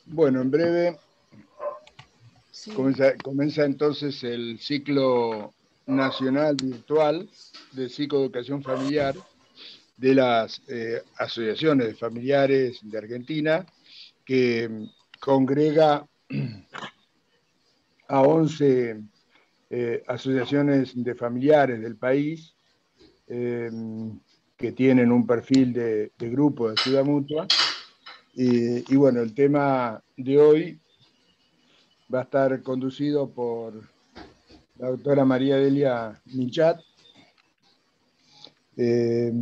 Bueno, en breve Sí. comienza entonces el ciclo nacional virtual de psicoeducación familiar de las asociaciones de familiares de Argentina, que congrega a 11 asociaciones de familiares del país, eh, que tienen un perfil de grupo de ayuda mutua. Y bueno, el tema de hoy va a estar conducido por la doctora María Delia Michat, eh,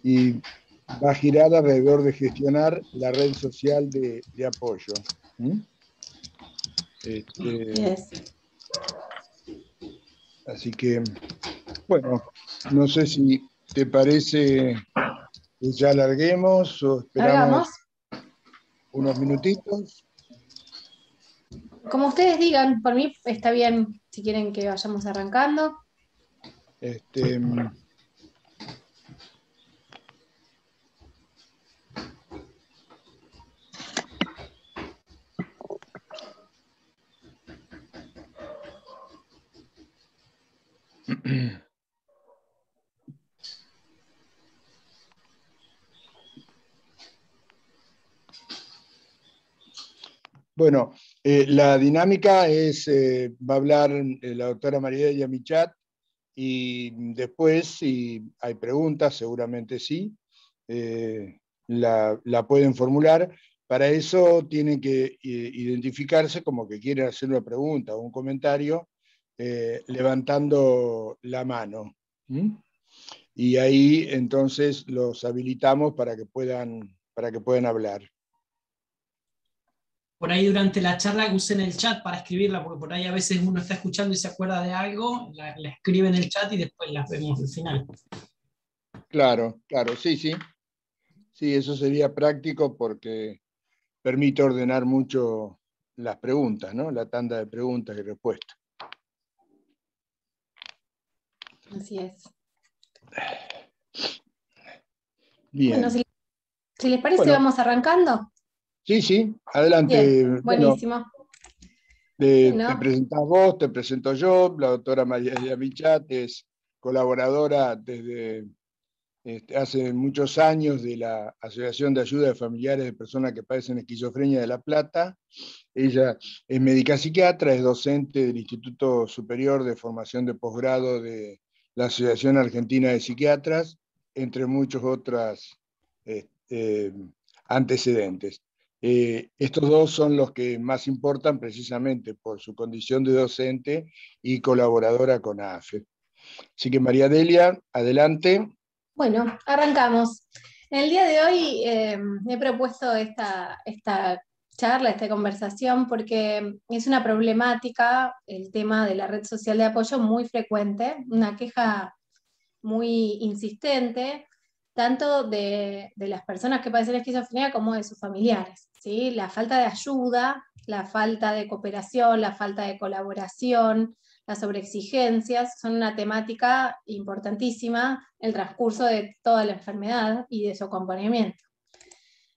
y va a girar alrededor de gestionar la red social de apoyo. ¿Mm? Este, Yes. así que, bueno, no sé si te parece que ya larguemos o Largamos. esperamos unos minutitos. Como ustedes digan, por mí está bien si quieren que vayamos arrancando. Este, bueno, la dinámica es, va a hablar la doctora María Delia Michat, y después, si hay preguntas, seguramente sí, la pueden formular. Para eso tienen que identificarse como que quieren hacer una pregunta o un comentario, levantando la mano. ¿Mm? Y ahí entonces los habilitamos para que puedan hablar. Por ahí durante la charla usen el chat para escribirla, porque por ahí a veces uno está escuchando y se acuerda de algo, la escribe en el chat y después las vemos al final. Claro, claro, sí, sí. Sí, eso sería práctico porque permite ordenar mucho las preguntas, ¿no? La tanda de preguntas y respuestas. Así es. Bueno, Bien. si les parece, Bueno, vamos arrancando. sí, sí, Bien, adelante. Bueno, buenísimo. te Bueno, presentás vos, te presento yo. La doctora María Michat es colaboradora desde hace muchos años de la Asociación de Ayuda de Familiares de Personas que Padecen Esquizofrenia de La Plata. Ella es médica psiquiatra, es docente del Instituto Superior de Formación de Posgrado de la Asociación Argentina de Psiquiatras, entre muchos otros antecedentes. Estos dos son los que más importan precisamente por su condición de docente y colaboradora con AFE. Así que María Delia, adelante. bueno, arrancamos. En el día de hoy he propuesto esta charla, esta conversación, porque es una problemática, el tema de la red social de apoyo muy frecuente, una queja muy insistente, tanto de las personas que padecen esquizofrenia como de sus familiares, ¿sí? La falta de ayuda, la falta de cooperación, la falta de colaboración, las sobreexigencias son una temática importantísima en el transcurso de toda la enfermedad y de su acompañamiento.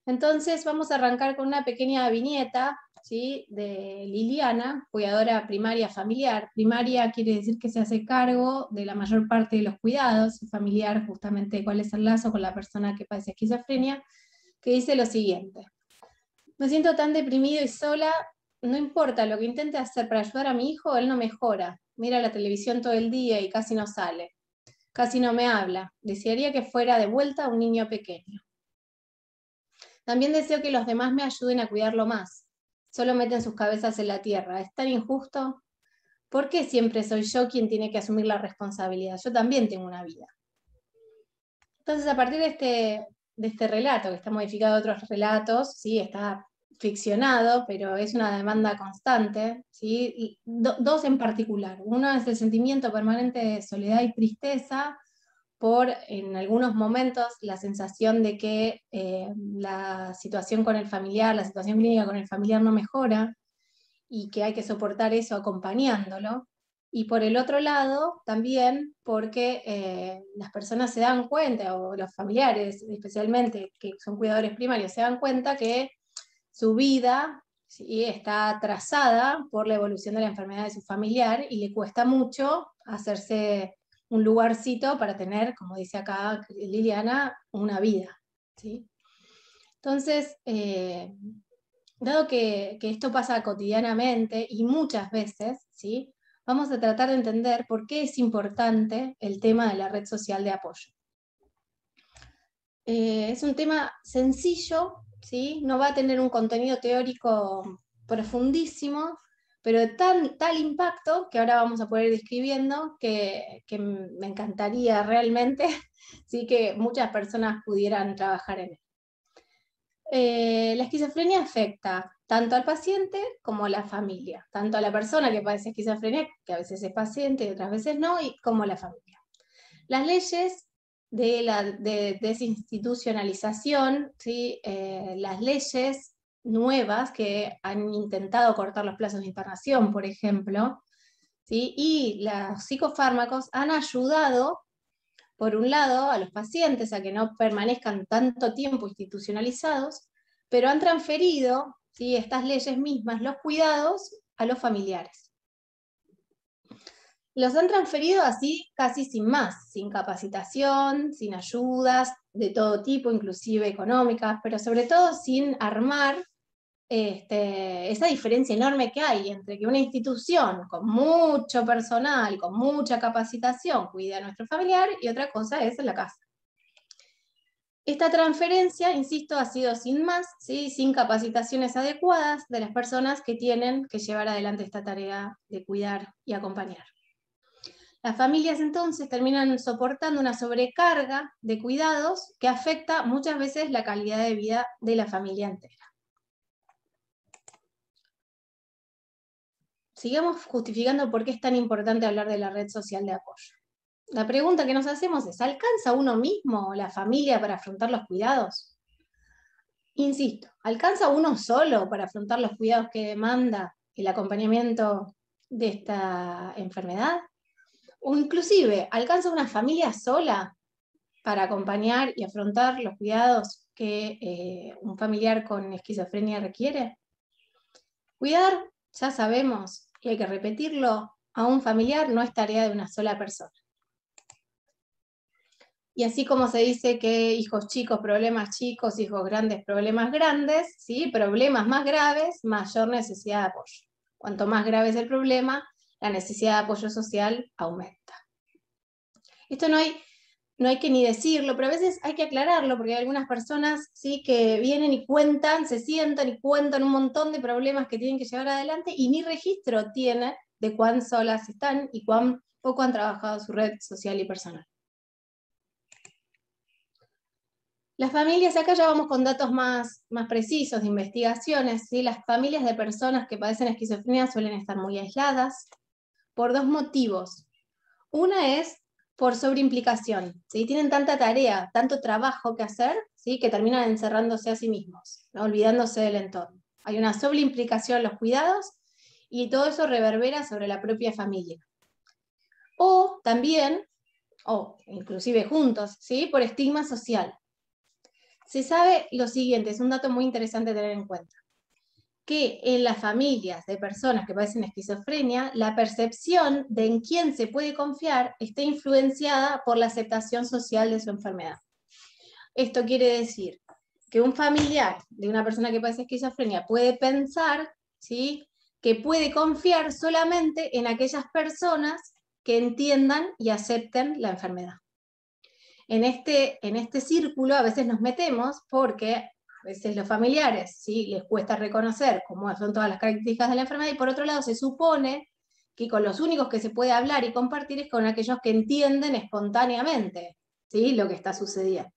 Entonces vamos a arrancar con una pequeña viñeta, ¿sí?, de Liliana, cuidadora primaria familiar. Primaria quiere decir que se hace cargo de la mayor parte de los cuidados, y familiar justamente cuál es el lazo con la persona que padece esquizofrenia, que dice lo siguiente: me siento tan deprimido y sola, no importa lo que intente hacer para ayudar a mi hijo, él no mejora, mira la televisión todo el día y casi no sale, casi no me habla, desearía que fuera de vuelta un niño pequeño. También deseo que los demás me ayuden a cuidarlo más. Solo meten sus cabezas en la tierra. ¿Es tan injusto? ¿Por qué siempre soy yo quien tiene que asumir la responsabilidad? Yo también tengo una vida. Entonces, a partir de este relato, que está modificado de otros relatos, ¿sí?, está ficcionado, pero es una demanda constante, ¿sí? Y dos en particular. Uno es el sentimiento permanente de soledad y tristeza por, en algunos momentos, la sensación de que la situación con el familiar, la situación clínica con el familiar no mejora y que hay que soportar eso acompañándolo. Y por el otro lado, también porque las personas se dan cuenta, o los familiares especialmente, que son cuidadores primarios, se dan cuenta que su vida ¿sí? Está atrasada por la evolución de la enfermedad de su familiar y le cuesta mucho hacerse un lugarcito para tener, como dice acá Liliana, una vida, ¿sí? Entonces, dado que esto pasa cotidianamente y muchas veces, ¿sí? Vamos a tratar de entender por qué es importante el tema de la red social de apoyo. Es un tema sencillo, ¿sí? No va a tener un contenido teórico profundísimo, pero de tal impacto que ahora vamos a poder ir describiendo que me encantaría realmente, ¿sí? Que muchas personas pudieran trabajar en él. La esquizofrenia afecta tanto al paciente como a la familia, tanto a la persona que padece esquizofrenia, que a veces es paciente y otras veces no, y como a la familia. Las leyes de desinstitucionalización, ¿sí? Las leyes nuevas que han intentado cortar los plazos de internación, por ejemplo, ¿sí? Y los psicofármacos han ayudado, por un lado, a los pacientes a que no permanezcan tanto tiempo institucionalizados, pero han transferido, ¿sí? Estas leyes mismas, los cuidados a los familiares. Los han transferido así casi sin más, sin capacitación, sin ayudas de todo tipo, inclusive económicas, pero sobre todo sin armar esa diferencia enorme que hay entre que una institución con mucho personal, con mucha capacitación, cuida a nuestro familiar y otra cosa es en la casa. Esta transferencia, insisto, ha sido sin más, ¿sí? Sin capacitaciones adecuadas de las personas que tienen que llevar adelante esta tarea de cuidar y acompañar. Las familias entonces terminan soportando una sobrecarga de cuidados que afecta muchas veces la calidad de vida de la familia entera. Sigamos justificando por qué es tan importante hablar de la red social de apoyo. La pregunta que nos hacemos es, ¿alcanza uno mismo o la familia para afrontar los cuidados? Insisto, ¿alcanza uno solo para afrontar los cuidados que demanda el acompañamiento de esta enfermedad? O inclusive, ¿alcanza una familia sola para acompañar y afrontar los cuidados que un familiar con esquizofrenia requiere? Cuidar, ya sabemos, y hay que repetirlo, a un familiar no es tarea de una sola persona. Y así como se dice que hijos chicos, problemas chicos, hijos grandes, problemas grandes, ¿sí? Problemas más graves, mayor necesidad de apoyo. Cuanto más grave es el problema, la necesidad de apoyo social aumenta. Esto no hay que ni decirlo, pero a veces hay que aclararlo, porque hay algunas personas, ¿sí? Que vienen y cuentan, se sientan y cuentan un montón de problemas que tienen que llevar adelante y ni registro tienen de cuán solas están y cuán poco han trabajado su red social y personal. Las familias, acá ya vamos con datos más precisos de investigaciones, ¿sí? Las familias de personas que padecen esquizofrenia suelen estar muy aisladas por dos motivos. Una es por sobreimplicación, ¿sí? Tienen tanta tarea, tanto trabajo que hacer, ¿sí? Que terminan encerrándose a sí mismos, ¿no? Olvidándose del entorno. Hay una sobreimplicación en los cuidados y todo eso reverbera sobre la propia familia. O también, o inclusive juntos, ¿sí? Por estigma social. Se sabe lo siguiente, es un dato muy interesante tener en cuenta, que en las familias de personas que padecen esquizofrenia, la percepción de en quién se puede confiar está influenciada por la aceptación social de su enfermedad. Esto quiere decir que un familiar de una persona que padece esquizofrenia puede pensar, ¿sí? Que puede confiar solamente en aquellas personas que entiendan y acepten la enfermedad. En este círculo a veces nos metemos porque a veces los familiares, ¿sí? Les cuesta reconocer cómo son todas las características de la enfermedad y por otro lado se supone que con los únicos que se puede hablar y compartir es con aquellos que entienden espontáneamente, ¿sí? Lo que está sucediendo.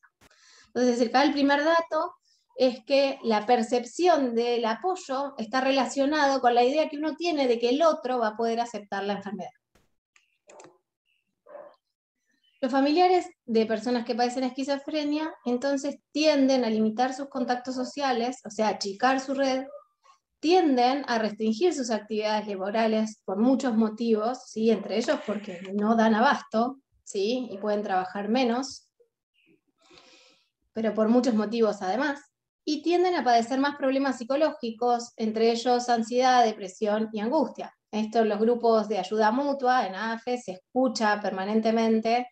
Entonces, acá el primer dato es que la percepción del apoyo está relacionado con la idea que uno tiene de que el otro va a poder aceptar la enfermedad. Los familiares de personas que padecen esquizofrenia entonces tienden a limitar sus contactos sociales, o sea, achicar su red, tienden a restringir sus actividades laborales por muchos motivos, ¿sí? Entre ellos porque no dan abasto, ¿sí? Y pueden trabajar menos, pero por muchos motivos además. y tienden a padecer más problemas psicológicos, entre ellos ansiedad, depresión y angustia. Esto en los grupos de ayuda mutua, en AFE, se escucha permanentemente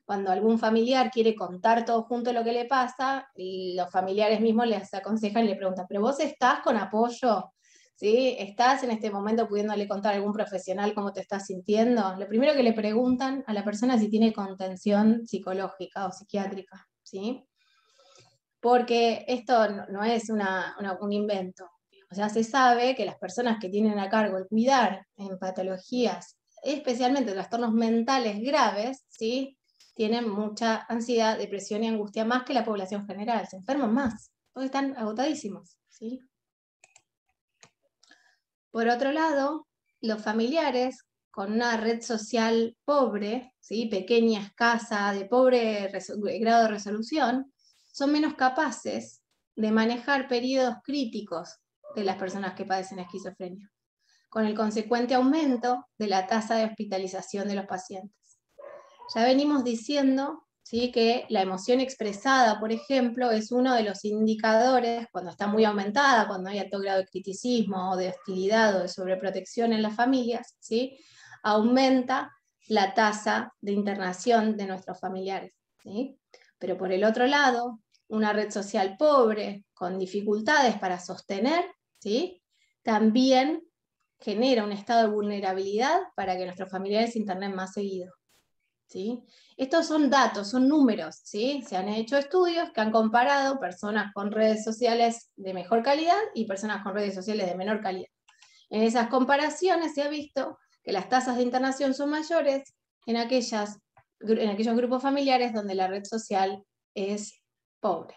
cuando algún familiar quiere contar todo junto lo que le pasa, y los familiares mismos les aconsejan y le preguntan, ¿pero vos estás con apoyo? ¿Sí? ¿Estás en este momento pudiéndole contar a algún profesional cómo te estás sintiendo? Lo primero que le preguntan a la persona es si tiene contención psicológica o psiquiátrica, ¿sí? Porque esto no es un invento. O sea, se sabe que las personas que tienen a cargo el cuidar en patologías, especialmente trastornos mentales graves, ¿sí?, tienen mucha ansiedad, depresión y angustia, más que la población general, se enferman más, porque están agotadísimos, ¿sí? Por otro lado, los familiares con una red social pobre, ¿sí?, pequeña, escasa, de pobre grado de resolución, son menos capaces de manejar periodos críticos de las personas que padecen esquizofrenia, con el consecuente aumento de la tasa de hospitalización de los pacientes. Ya venimos diciendo, ¿sí?, que la emoción expresada, por ejemplo, es uno de los indicadores, cuando está muy aumentada, cuando hay alto grado de criticismo o de hostilidad o de sobreprotección en las familias, ¿sí?, aumenta la tasa de internación de nuestros familiares, ¿sí? Pero por el otro lado, una red social pobre, con dificultades para sostener, ¿sí?, también genera un estado de vulnerabilidad para que nuestros familiares se internen más seguido, ¿sí? Estos son datos, son números, ¿sí? Se han hecho estudios que han comparado personas con redes sociales de mejor calidad y personas con redes sociales de menor calidad. En esas comparaciones se ha visto que las tasas de internación son mayores en aquellos grupos familiares donde la red social es pobre.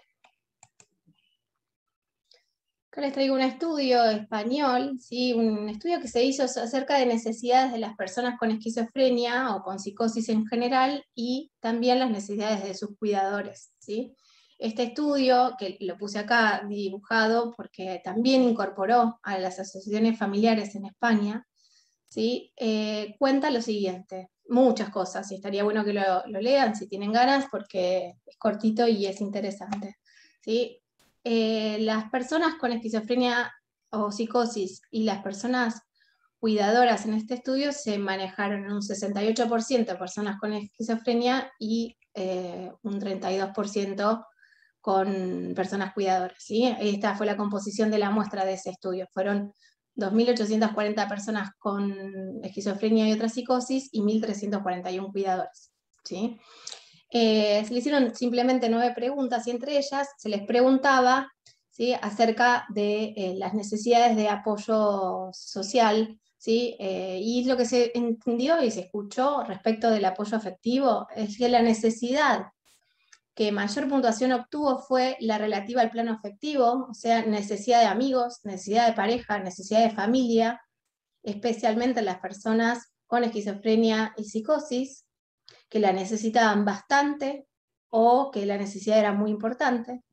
Acá les traigo un estudio español, ¿sí?, un estudio que se hizo acerca de necesidades de las personas con esquizofrenia o con psicosis en general y también las necesidades de sus cuidadores, ¿sí? Este estudio, que lo puse acá dibujado porque también incorporó a las asociaciones familiares en España, ¿sí?, cuenta lo siguiente, muchas cosas, y estaría bueno que lo lean si tienen ganas porque es cortito y es interesante, ¿sí? Las personas con esquizofrenia o psicosis y las personas cuidadoras en este estudio se manejaron en un 68% personas con esquizofrenia y un 32% con personas cuidadoras, ¿sí? Esta fue la composición de la muestra de ese estudio. Fueron 2.840 personas con esquizofrenia y otra psicosis y 1.341 cuidadores, ¿sí? Se le hicieron simplemente 9 preguntas y entre ellas se les preguntaba, ¿sí?, acerca de las necesidades de apoyo social, ¿sí? Y lo que se entendió y se escuchó respecto del apoyo afectivo es que la necesidad que mayor puntuación obtuvo fue la relativa al plano afectivo, o sea, necesidad de amigos, necesidad de pareja, necesidad de familia, especialmente las personas con esquizofrenia y psicosis, que la necesitaban bastante o que la necesidad era muy importante,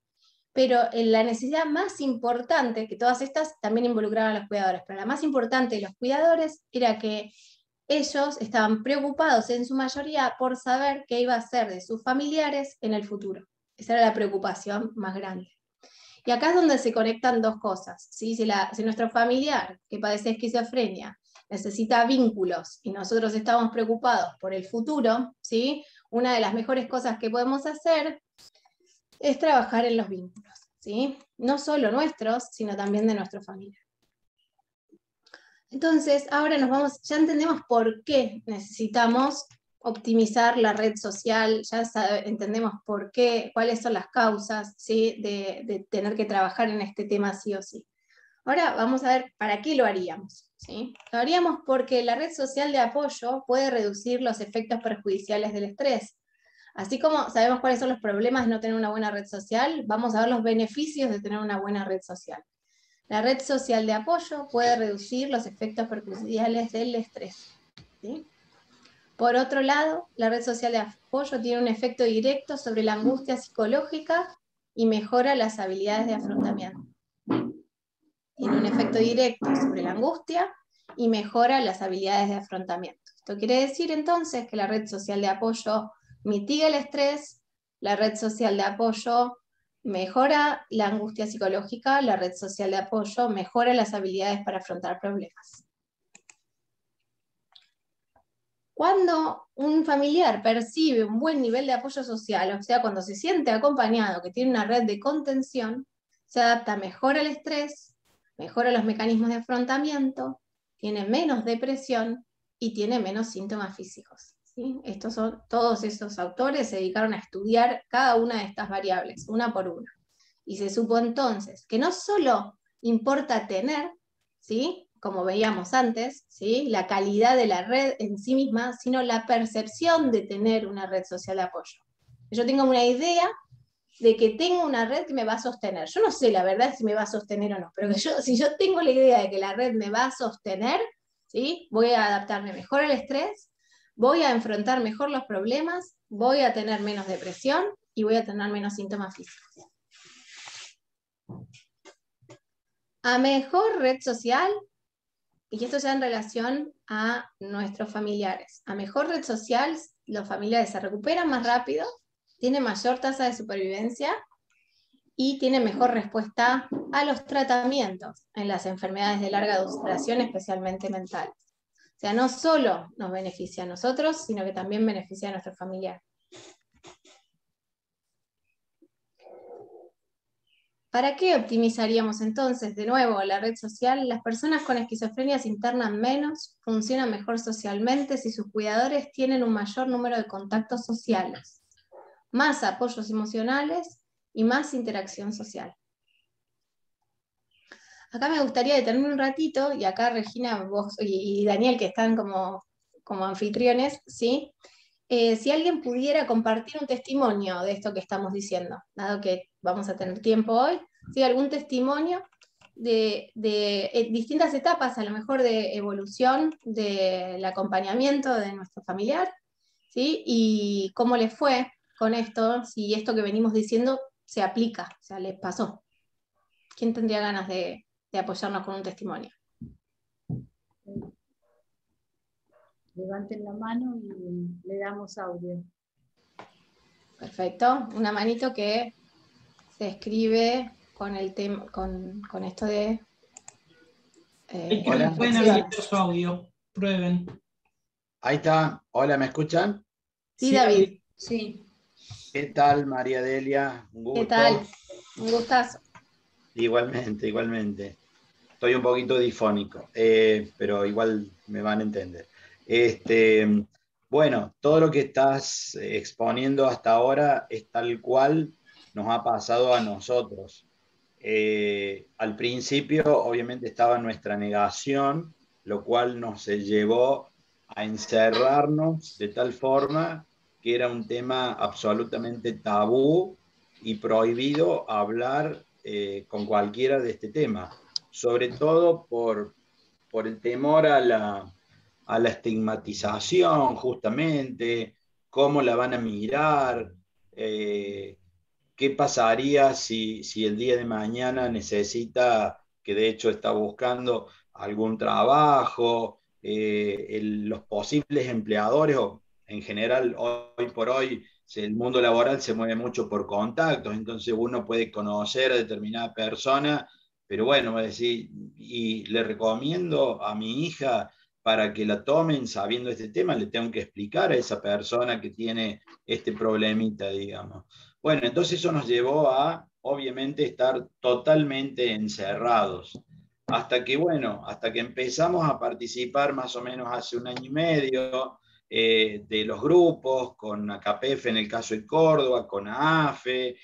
pero la necesidad más importante, que todas estas también involucraban a los cuidadores, pero la más importante de los cuidadores era que ellos estaban preocupados en su mayoría por saber qué iba a ser de sus familiares en el futuro. Esa era la preocupación más grande. Y acá es donde se conectan dos cosas, ¿sí? Si nuestro familiar que padece esquizofrenia necesita vínculos y nosotros estamos preocupados por el futuro, ¿sí?, una de las mejores cosas que podemos hacer es trabajar en los vínculos, ¿sí?, no solo nuestros, sino también de nuestra familia. Entonces, ahora ya entendemos por qué necesitamos optimizar la red social, ya entendemos por qué, cuáles son las causas, ¿sí?, de tener que trabajar en este tema sí o sí. Ahora vamos a ver para qué lo haríamos, ¿sí? Lo haríamos porque la red social de apoyo puede reducir los efectos perjudiciales del estrés. Así como sabemos cuáles son los problemas de no tener una buena red social, vamos a ver los beneficios de tener una buena red social. La red social de apoyo puede reducir los efectos perjudiciales del estrés, ¿sí? Por otro lado, la red social de apoyo tiene un efecto directo sobre la angustia psicológica y mejora las habilidades de afrontamiento. Tiene un efecto directo sobre la angustia y mejora las habilidades de afrontamiento. Esto quiere decir entonces que la red social de apoyo mitiga el estrés, la red social de apoyo mejora la angustia psicológica, la red social de apoyo, mejora las habilidades para afrontar problemas. Cuando un familiar percibe un buen nivel de apoyo social, o sea, cuando se siente acompañado, que tiene una red de contención, se adapta mejor al estrés, mejora los mecanismos de afrontamiento, tiene menos depresión y tiene menos síntomas físicos. ¿Sí? Todos esos autores se dedicaron a estudiar cada una de estas variables, una por una. Y se supo entonces que no solo importa tener, ¿sí?, como veíamos antes, ¿sí?, la calidad de la red en sí misma, sino la percepción de tener una red social de apoyo. Yo tengo una idea de que tengo una red que me va a sostener. Yo no sé la verdad si me va a sostener o no, pero si yo tengo la idea de que la red me va a sostener, ¿sí?, voy a adaptarme mejor al estrés, voy a enfrentar mejor los problemas, voy a tener menos depresión y voy a tener menos síntomas físicos. A mejor red social, y esto ya en relación a nuestros familiares, a mejor red social, los familiares se recuperan más rápido, tienen mayor tasa de supervivencia y tienen mejor respuesta a los tratamientos en las enfermedades de larga duración, especialmente mentales. O sea, no solo nos beneficia a nosotros, sino que también beneficia a nuestros familiares. ¿Para qué optimizaríamos entonces, de nuevo, la red social? Las personas con esquizofrenia se internan menos, funcionan mejor socialmente si sus cuidadores tienen un mayor número de contactos sociales, más apoyos emocionales y más interacción social. Acá me gustaría detenerme un ratito, y acá Regina, vos y Daniel, que están como anfitriones, ¿sí? Si alguien pudiera compartir un testimonio de esto que estamos diciendo, dado que vamos a tener tiempo hoy, ¿sí?, algún testimonio de distintas etapas, a lo mejor de evolución del acompañamiento de nuestro familiar, ¿sí?, y cómo les fue con esto, si esto que venimos diciendo se aplica, o sea, les pasó. ¿Quién tendría ganas de apoyarnos con un testimonio? Levanten la mano y le damos audio. Perfecto, una manito que se escribe con el tema, con esto de Hola. Pueden habilitar su audio, prueben. Ahí está. Hola, ¿me escuchan? Sí, David. Sí. ¿Qué tal, María Delia? Un gusto. ¿Qué tal? Un gustazo. Igualmente, igualmente. Estoy un poquito difónico, pero igual me van a entender. Bueno, todo lo que estás exponiendo hasta ahora es tal cual nos ha pasado a nosotros. Al principio, obviamente, estaba nuestra negación, lo cual nos llevó a encerrarnos de tal forma que era un tema absolutamente tabú y prohibido hablar con cualquiera de este tema, sobre todo por el temor a la estigmatización, justamente, cómo la van a mirar, qué pasaría si el día de mañana necesita, que de hecho está buscando algún trabajo, los posibles empleadores, o en general hoy por hoy el mundo laboral se mueve mucho por contactos, entonces uno puede conocer a determinada persona, pero bueno, voy a decir, y le recomiendo a mi hija para que la tomen sabiendo este tema, le tengo que explicar a esa persona que tiene este problemita, digamos. Bueno, entonces eso nos llevó a, obviamente, estar totalmente encerrados. Hasta que empezamos a participar más o menos hace 1 año y medio de los grupos, con ACAPEF en el caso de Córdoba, con AFE,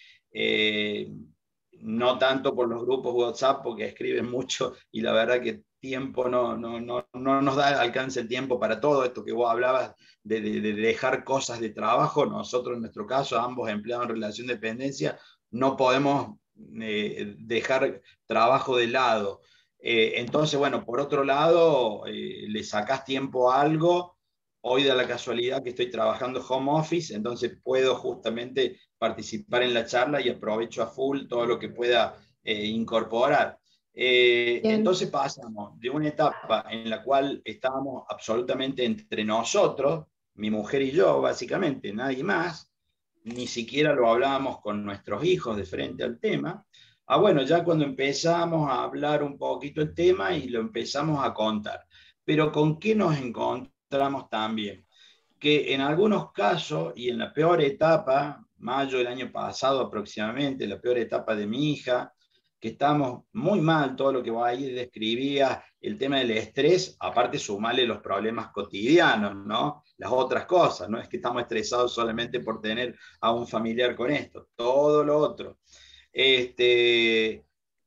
no tanto por los grupos WhatsApp porque escriben mucho y la verdad que tiempo no nos da alcance el tiempo para todo esto que vos hablabas de dejar cosas de trabajo. Nosotros en nuestro caso, ambos empleados en relación de dependencia, no podemos dejar trabajo de lado. Entonces, bueno, por otro lado, le sacás tiempo a algo. Hoy da la casualidad que estoy trabajando home office, entonces puedo justamente participar en la charla y aprovecho a full todo lo que pueda incorporar. Entonces pasamos de una etapa en la cual estábamos absolutamente entre nosotros, mi mujer y yo, básicamente, nadie más, ni siquiera lo hablábamos con nuestros hijos de frente al tema. Bueno, ya cuando empezamos a hablar un poquito el tema y lo empezamos a contar. Pero ¿con qué nos encontramos también? Que en algunos casos, y en la peor etapa, mayo del año pasado aproximadamente, la peor etapa de mi hija, que estábamos muy mal, todo lo que vos ahí describía, el tema del estrés, aparte sumarle los problemas cotidianos, ¿no? Las otras cosas, no es que estamos estresados solamente por tener a un familiar con esto, todo lo otro.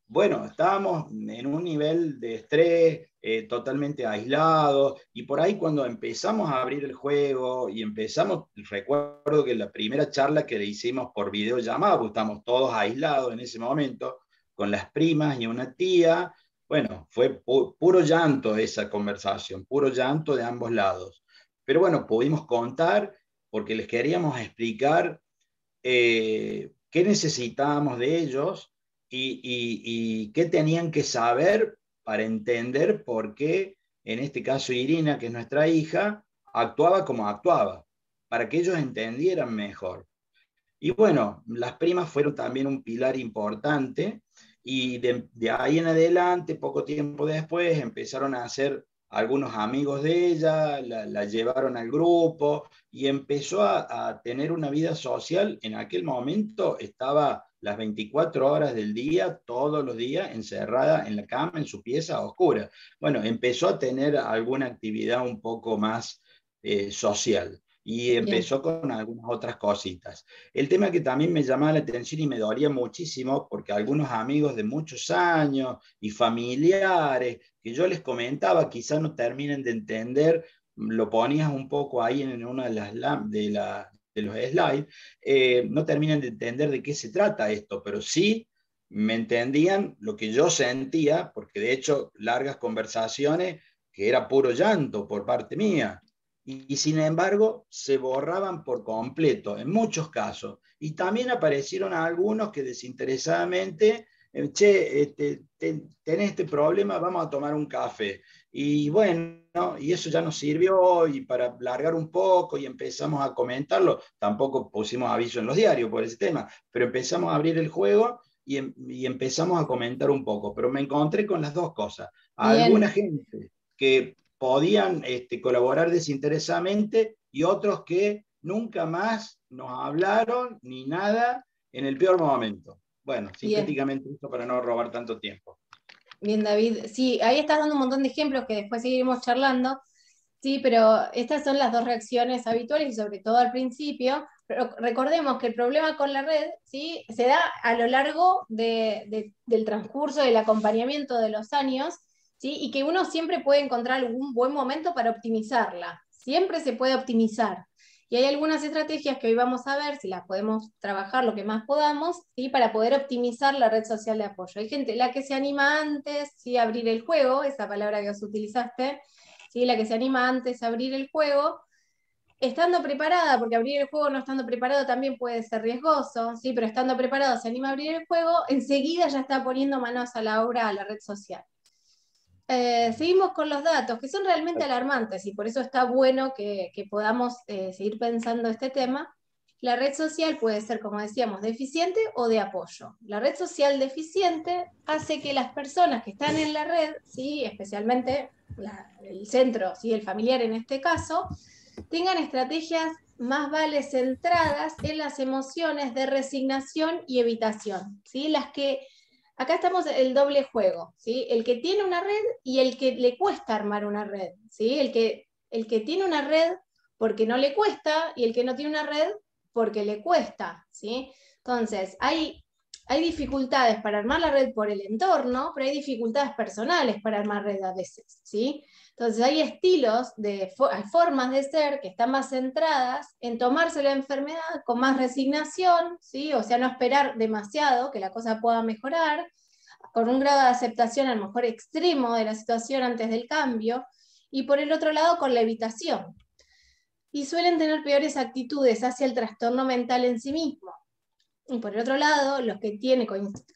Bueno, estábamos en un nivel de estrés totalmente aislados, y por ahí cuando empezamos a abrir el juego y empezamos, recuerdo que la primera charla que le hicimos por videollamada, porque estamos todos aislados en ese momento, con las primas y una tía, bueno, fue puro llanto esa conversación, puro llanto de ambos lados. Pero bueno, pudimos contar porque les queríamos explicar qué necesitábamos de ellos y qué tenían que saber para entender por qué, en este caso Irina, que es nuestra hija, actuaba como actuaba, para que ellos entendieran mejor. Y bueno, las primas fueron también un pilar importante, y de ahí en adelante, poco tiempo después, empezaron a hacer algunos amigos de ella, la llevaron al grupo y empezó a tener una vida social. En aquel momento estaba las 24 horas del día, todos los días, encerrada en la cama, en su pieza a oscuras. Bueno, empezó a tener alguna actividad un poco más social. Y empezó Bien. Con algunas otras cositas. El tema que también me llamaba la atención y me dolía muchísimo, porque algunos amigos de muchos años y familiares que yo les comentaba, quizás no terminen de entender, lo ponías un poco ahí en una de los slides, no terminan de entender de qué se trata esto, pero sí me entendían lo que yo sentía, porque de hecho largas conversaciones que era puro llanto por parte mía. Y sin embargo se borraban por completo en muchos casos, y también aparecieron algunos que desinteresadamente, che, tenés este problema, vamos a tomar un café, y bueno, y eso ya nos sirvió, y para largar un poco y empezamos a comentarlo, tampoco pusimos aviso en los diarios por ese tema, pero empezamos a abrir el juego y empezamos a comentar un poco, pero me encontré con las dos cosas. Alguna gente que podían colaborar desinteresadamente, y otros que nunca más nos hablaron ni nada en el peor momento. Bueno, sintéticamente esto para no robar tanto tiempo. Bien, David. Sí, ahí estás dando un montón de ejemplos que después seguiremos charlando. Sí, pero estas son las dos reacciones habituales y sobre todo al principio. Pero recordemos que el problema con la red, ¿sí?, se da a lo largo del transcurso del acompañamiento de los años, ¿sí?, y que uno siempre puede encontrar algún buen momento para optimizarla. Siempre se puede optimizar. Y hay algunas estrategias que hoy vamos a ver, si las podemos trabajar lo que más podamos, ¿sí?, para poder optimizar la red social de apoyo. Hay gente, la que se anima antes, ¿sí?, a abrir el juego, esa palabra que vos utilizaste, ¿sí?, la que se anima antes a abrir el juego, estando preparada, porque abrir el juego no estando preparado también puede ser riesgoso, ¿sí?, pero estando preparado se anima a abrir el juego, enseguida ya está poniendo manos a la obra a la red social. Seguimos con los datos, que son realmente alarmantes, y por eso está bueno que podamos seguir pensando este tema. La red social puede ser, como decíamos, deficiente o de apoyo. La red social deficiente hace que las personas que están en la red, ¿sí?, especialmente el centro, ¿sí?, el familiar en este caso, tengan estrategias más vale centradas en las emociones de resignación y evitación, ¿sí?, las que... Acá estamos el doble juego, ¿sí?, el que tiene una red y el que le cuesta armar una red, ¿sí?, el que tiene una red porque no le cuesta, y el que no tiene una red porque le cuesta, ¿sí? Entonces, hay dificultades para armar la red por el entorno, pero hay dificultades personales para armar red a veces, ¿sí? Entonces hay estilos, hay formas de ser que están más centradas en tomarse la enfermedad con más resignación, ¿sí?, o sea, no esperar demasiado que la cosa pueda mejorar, con un grado de aceptación a lo mejor extremo de la situación antes del cambio, y por el otro lado con la evitación. Y suelen tener peores actitudes hacia el trastorno mental en sí mismo. Y por el otro lado, los que tienen,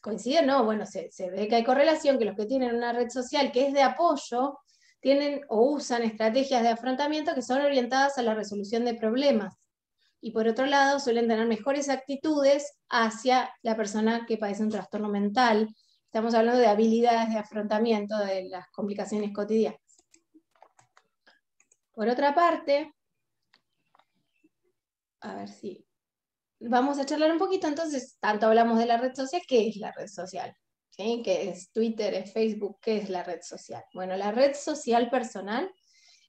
coinciden, ¿no? Bueno, se ve que hay correlación, que los que tienen una red social que es de apoyo, tienen o usan estrategias de afrontamiento que son orientadas a la resolución de problemas. y por otro lado suelen tener mejores actitudes hacia la persona que padece un trastorno mental. Estamos hablando de habilidades de afrontamiento de las complicaciones cotidianas. Por otra parte, a ver si vamos a charlar un poquito, entonces, tanto hablamos de la red social, ¿qué es la red social? ¿Sí? ¿Qué es Twitter, es Facebook? ¿Qué es la red social? Bueno, la red social personal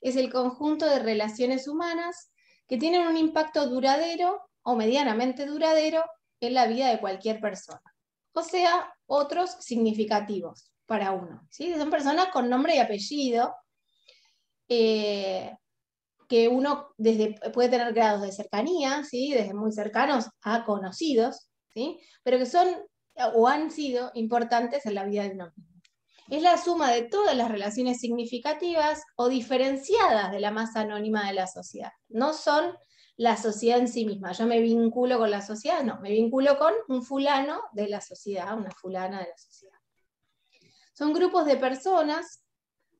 es el conjunto de relaciones humanas que tienen un impacto duradero o medianamente duradero en la vida de cualquier persona. O sea, otros significativos para uno. ¿Sí? Son personas con nombre y apellido, que uno puede tener grados de cercanía, ¿sí? Desde muy cercanos a conocidos, ¿sí? Pero que son o han sido importantes en la vida de uno mismo. Es la suma de todas las relaciones significativas o diferenciadas de la masa anónima de la sociedad. No son la sociedad en sí misma. Yo me vinculo con la sociedad, no, me vinculo con un fulano de la sociedad, una fulana de la sociedad. Son grupos de personas,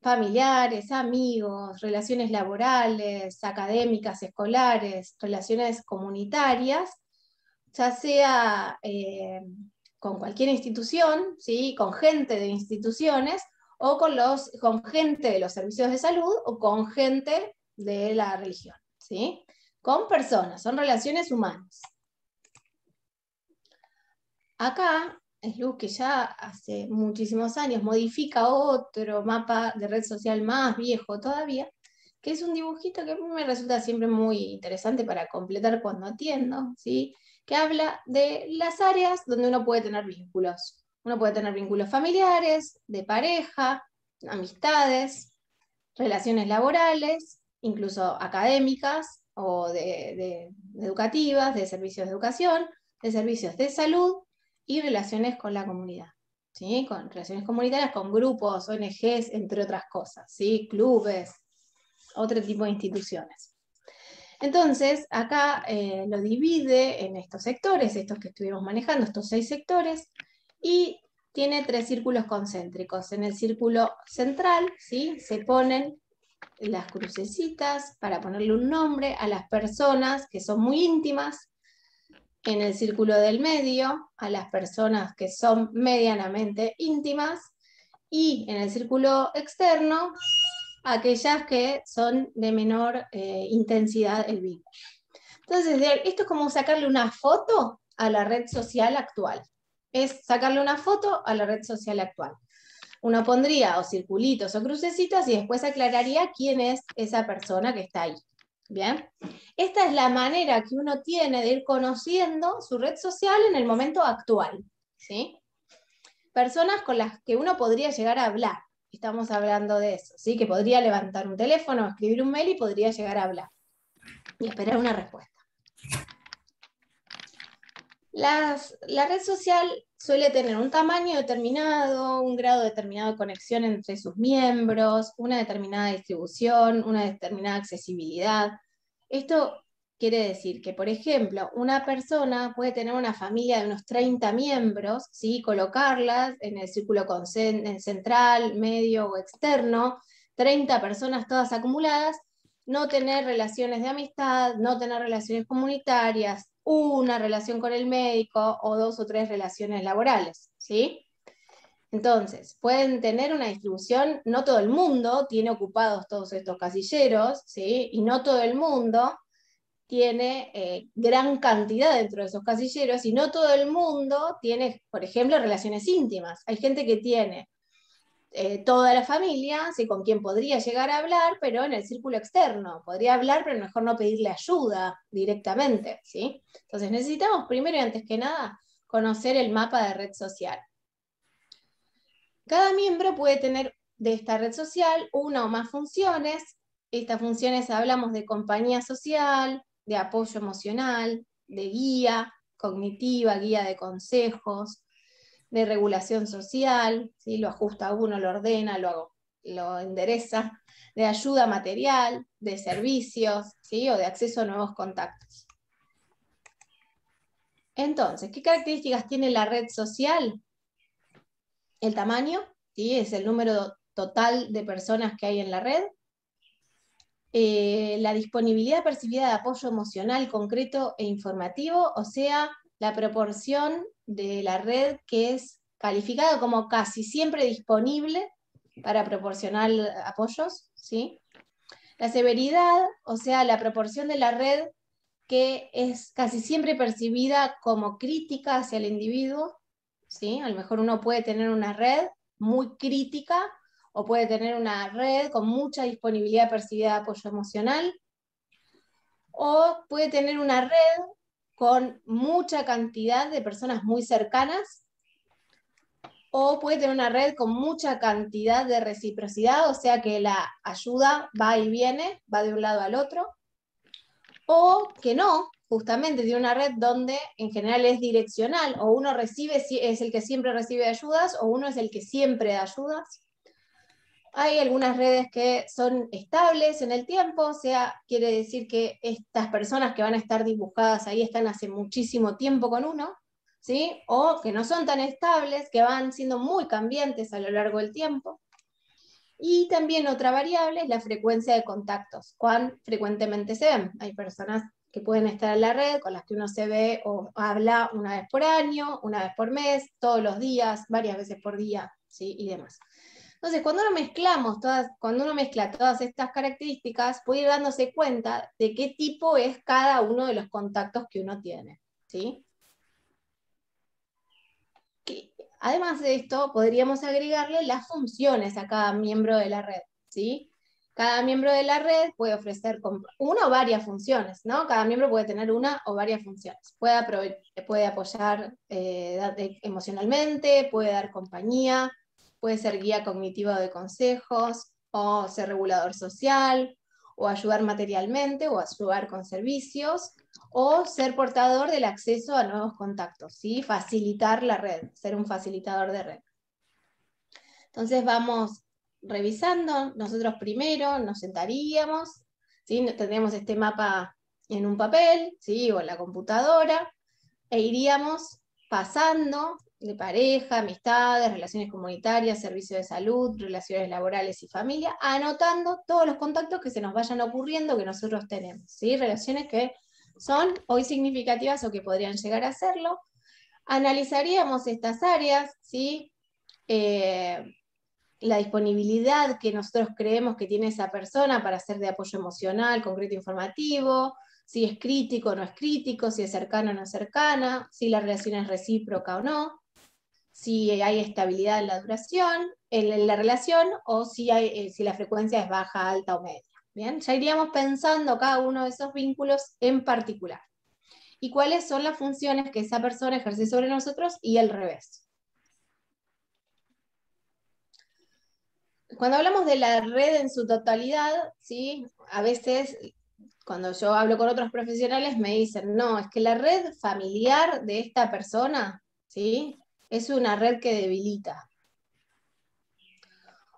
familiares, amigos, relaciones laborales, académicas, escolares, relaciones comunitarias, ya sea con cualquier institución, ¿sí? Con gente de instituciones, o con gente de los servicios de salud, o con gente de la religión, ¿sí? Con personas, son relaciones humanas. Acá, Luz, que ya hace muchísimos años modifica otro mapa de red social más viejo todavía, que es un dibujito que a mí me resulta siempre muy interesante para completar cuando atiendo, ¿sí? Que habla de las áreas donde uno puede tener vínculos. Uno puede tener vínculos familiares, de pareja, amistades, relaciones laborales, incluso académicas o de educativas, de servicios de educación, de servicios de salud y relaciones con la comunidad. ¿Sí? Con relaciones comunitarias con grupos, ONGs, entre otras cosas, ¿sí? Clubes, otro tipo de instituciones. Entonces, acá lo divide en estos sectores, estos que estuvimos manejando, estos 6 sectores, y tiene 3 círculos concéntricos. En el círculo central, ¿sí? Se ponen las crucecitas para ponerle un nombre a las personas que son muy íntimas. En el círculo del medio, a las personas que son medianamente íntimas, y en el círculo externo, aquellas que son de menor intensidad el vínculo. Entonces, esto es como sacarle una foto a la red social actual. Es sacarle una foto a la red social actual. Uno pondría o circulitos o crucecitas y después aclararía quién es esa persona que está ahí. ¿Bien? Esta es la manera que uno tiene de ir conociendo su red social en el momento actual, ¿sí? Personas con las que uno podría llegar a hablar, estamos hablando de eso, ¿sí? Que podría levantar un teléfono, escribir un mail y podría llegar a hablar y esperar una respuesta. La red social suele tener un tamaño determinado, un grado determinado de conexión entre sus miembros, una determinada distribución, una determinada accesibilidad. Esto quiere decir que, por ejemplo, una persona puede tener una familia de unos 30 miembros, ¿sí? Colocarlas en el círculo central, medio o externo, 30 personas todas acumuladas, no tener relaciones de amistad, no tener relaciones comunitarias, una relación con el médico o 2 o 3 relaciones laborales, ¿sí? Entonces, pueden tener una distribución, no todo el mundo tiene ocupados todos estos casilleros, ¿sí? Y no todo el mundo tiene gran cantidad dentro de esos casilleros, y no todo el mundo tiene, por ejemplo, relaciones íntimas. Hay gente que tiene toda la familia, ¿sí? Con quien podría llegar a hablar, pero en el círculo externo. Podría hablar, pero mejor no pedirle ayuda directamente, ¿sí? Entonces necesitamos primero y antes que nada conocer el mapa de red social. Cada miembro puede tener de esta red social una o más funciones. Estas funciones hablamos de compañía social, de apoyo emocional, de guía cognitiva, guía de consejos, de regulación social, ¿sí? Lo ajusta a uno, lo ordena, lo endereza, de ayuda material, de servicios, ¿sí? O de acceso a nuevos contactos. Entonces, ¿qué características tiene la red social? El tamaño, ¿sí? Es el número total de personas que hay en la red. la disponibilidad percibida de apoyo emocional concreto e informativo, o sea, la proporción de la red que es calificada como casi siempre disponible para proporcionar apoyos, ¿sí? La severidad, o sea, la proporción de la red que es casi siempre percibida como crítica hacia el individuo, ¿sí? A lo mejor uno puede tener una red muy crítica o puede tener una red con mucha disponibilidad percibida de apoyo emocional, o puede tener una red con mucha cantidad de personas muy cercanas, o puede tener una red con mucha cantidad de reciprocidad, o sea que la ayuda va y viene, va de un lado al otro, o que no, justamente tiene una red donde en general es direccional, o uno recibe, es el que siempre recibe ayudas, o uno es el que siempre da ayudas. Hay algunas redes que son estables en el tiempo, o sea, quiere decir que estas personas que van a estar dibujadas ahí están hace muchísimo tiempo con uno, ¿sí? O que no son tan estables, que van siendo muy cambiantes a lo largo del tiempo. Y también otra variable es la frecuencia de contactos, cuán frecuentemente se ven. Hay personas que pueden estar en la red con las que uno se ve o habla una vez por año, una vez por mes, todos los días, varias veces por día, ¿sí? Y demás. Entonces, cuando uno mezcla todas estas características, puede ir dándose cuenta de qué tipo es cada uno de los contactos que uno tiene, ¿sí? Además de esto, podríamos agregarle las funciones a cada miembro de la red, ¿sí? Cada miembro de la red puede ofrecer una o varias funciones, ¿no? Cada miembro puede tener una o varias funciones. Puede apoyar emocionalmente, puede dar compañía, puede ser guía cognitivo de consejos, o ser regulador social, o ayudar materialmente, o ayudar con servicios, o ser portador del acceso a nuevos contactos, ¿sí? Facilitar la red, ser un facilitador de red. Entonces vamos revisando, nosotros primero nos sentaríamos, ¿sí? Tendríamos este mapa en un papel, ¿sí? O en la computadora, e iríamos pasando de pareja, amistades, relaciones comunitarias, servicios de salud, relaciones laborales y familia, anotando todos los contactos que se nos vayan ocurriendo que nosotros tenemos, ¿sí? Relaciones que son hoy significativas o que podrían llegar a serlo. Analizaríamos estas áreas, ¿sí? La disponibilidad que nosotros creemos que tiene esa persona para ser de apoyo emocional, concreto, informativo, si es crítico o no es crítico, si es cercano o no es cercana, si la relación es recíproca o no, si hay estabilidad en la duración, en la relación, o si la frecuencia es baja, alta o media. Bien, ya iríamos pensando cada uno de esos vínculos en particular. Y cuáles son las funciones que esa persona ejerce sobre nosotros y el revés. Cuando hablamos de la red en su totalidad, ¿sí? A veces cuando yo hablo con otros profesionales me dicen, no, es que la red familiar de esta persona, ¿sí? Es una red que debilita.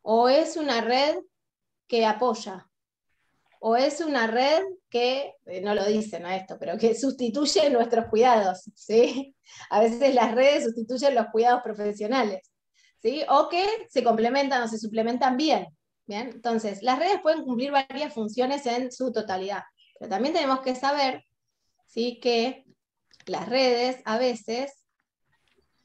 O es una red que apoya. O es una red que, no lo dicen a esto, pero que sustituye nuestros cuidados, ¿sí? A veces las redes sustituyen los cuidados profesionales, ¿sí? O que se complementan o se suplementan bien, ¿bien? Entonces, las redes pueden cumplir varias funciones en su totalidad, pero también tenemos que saber, ¿sí? Que las redes a veces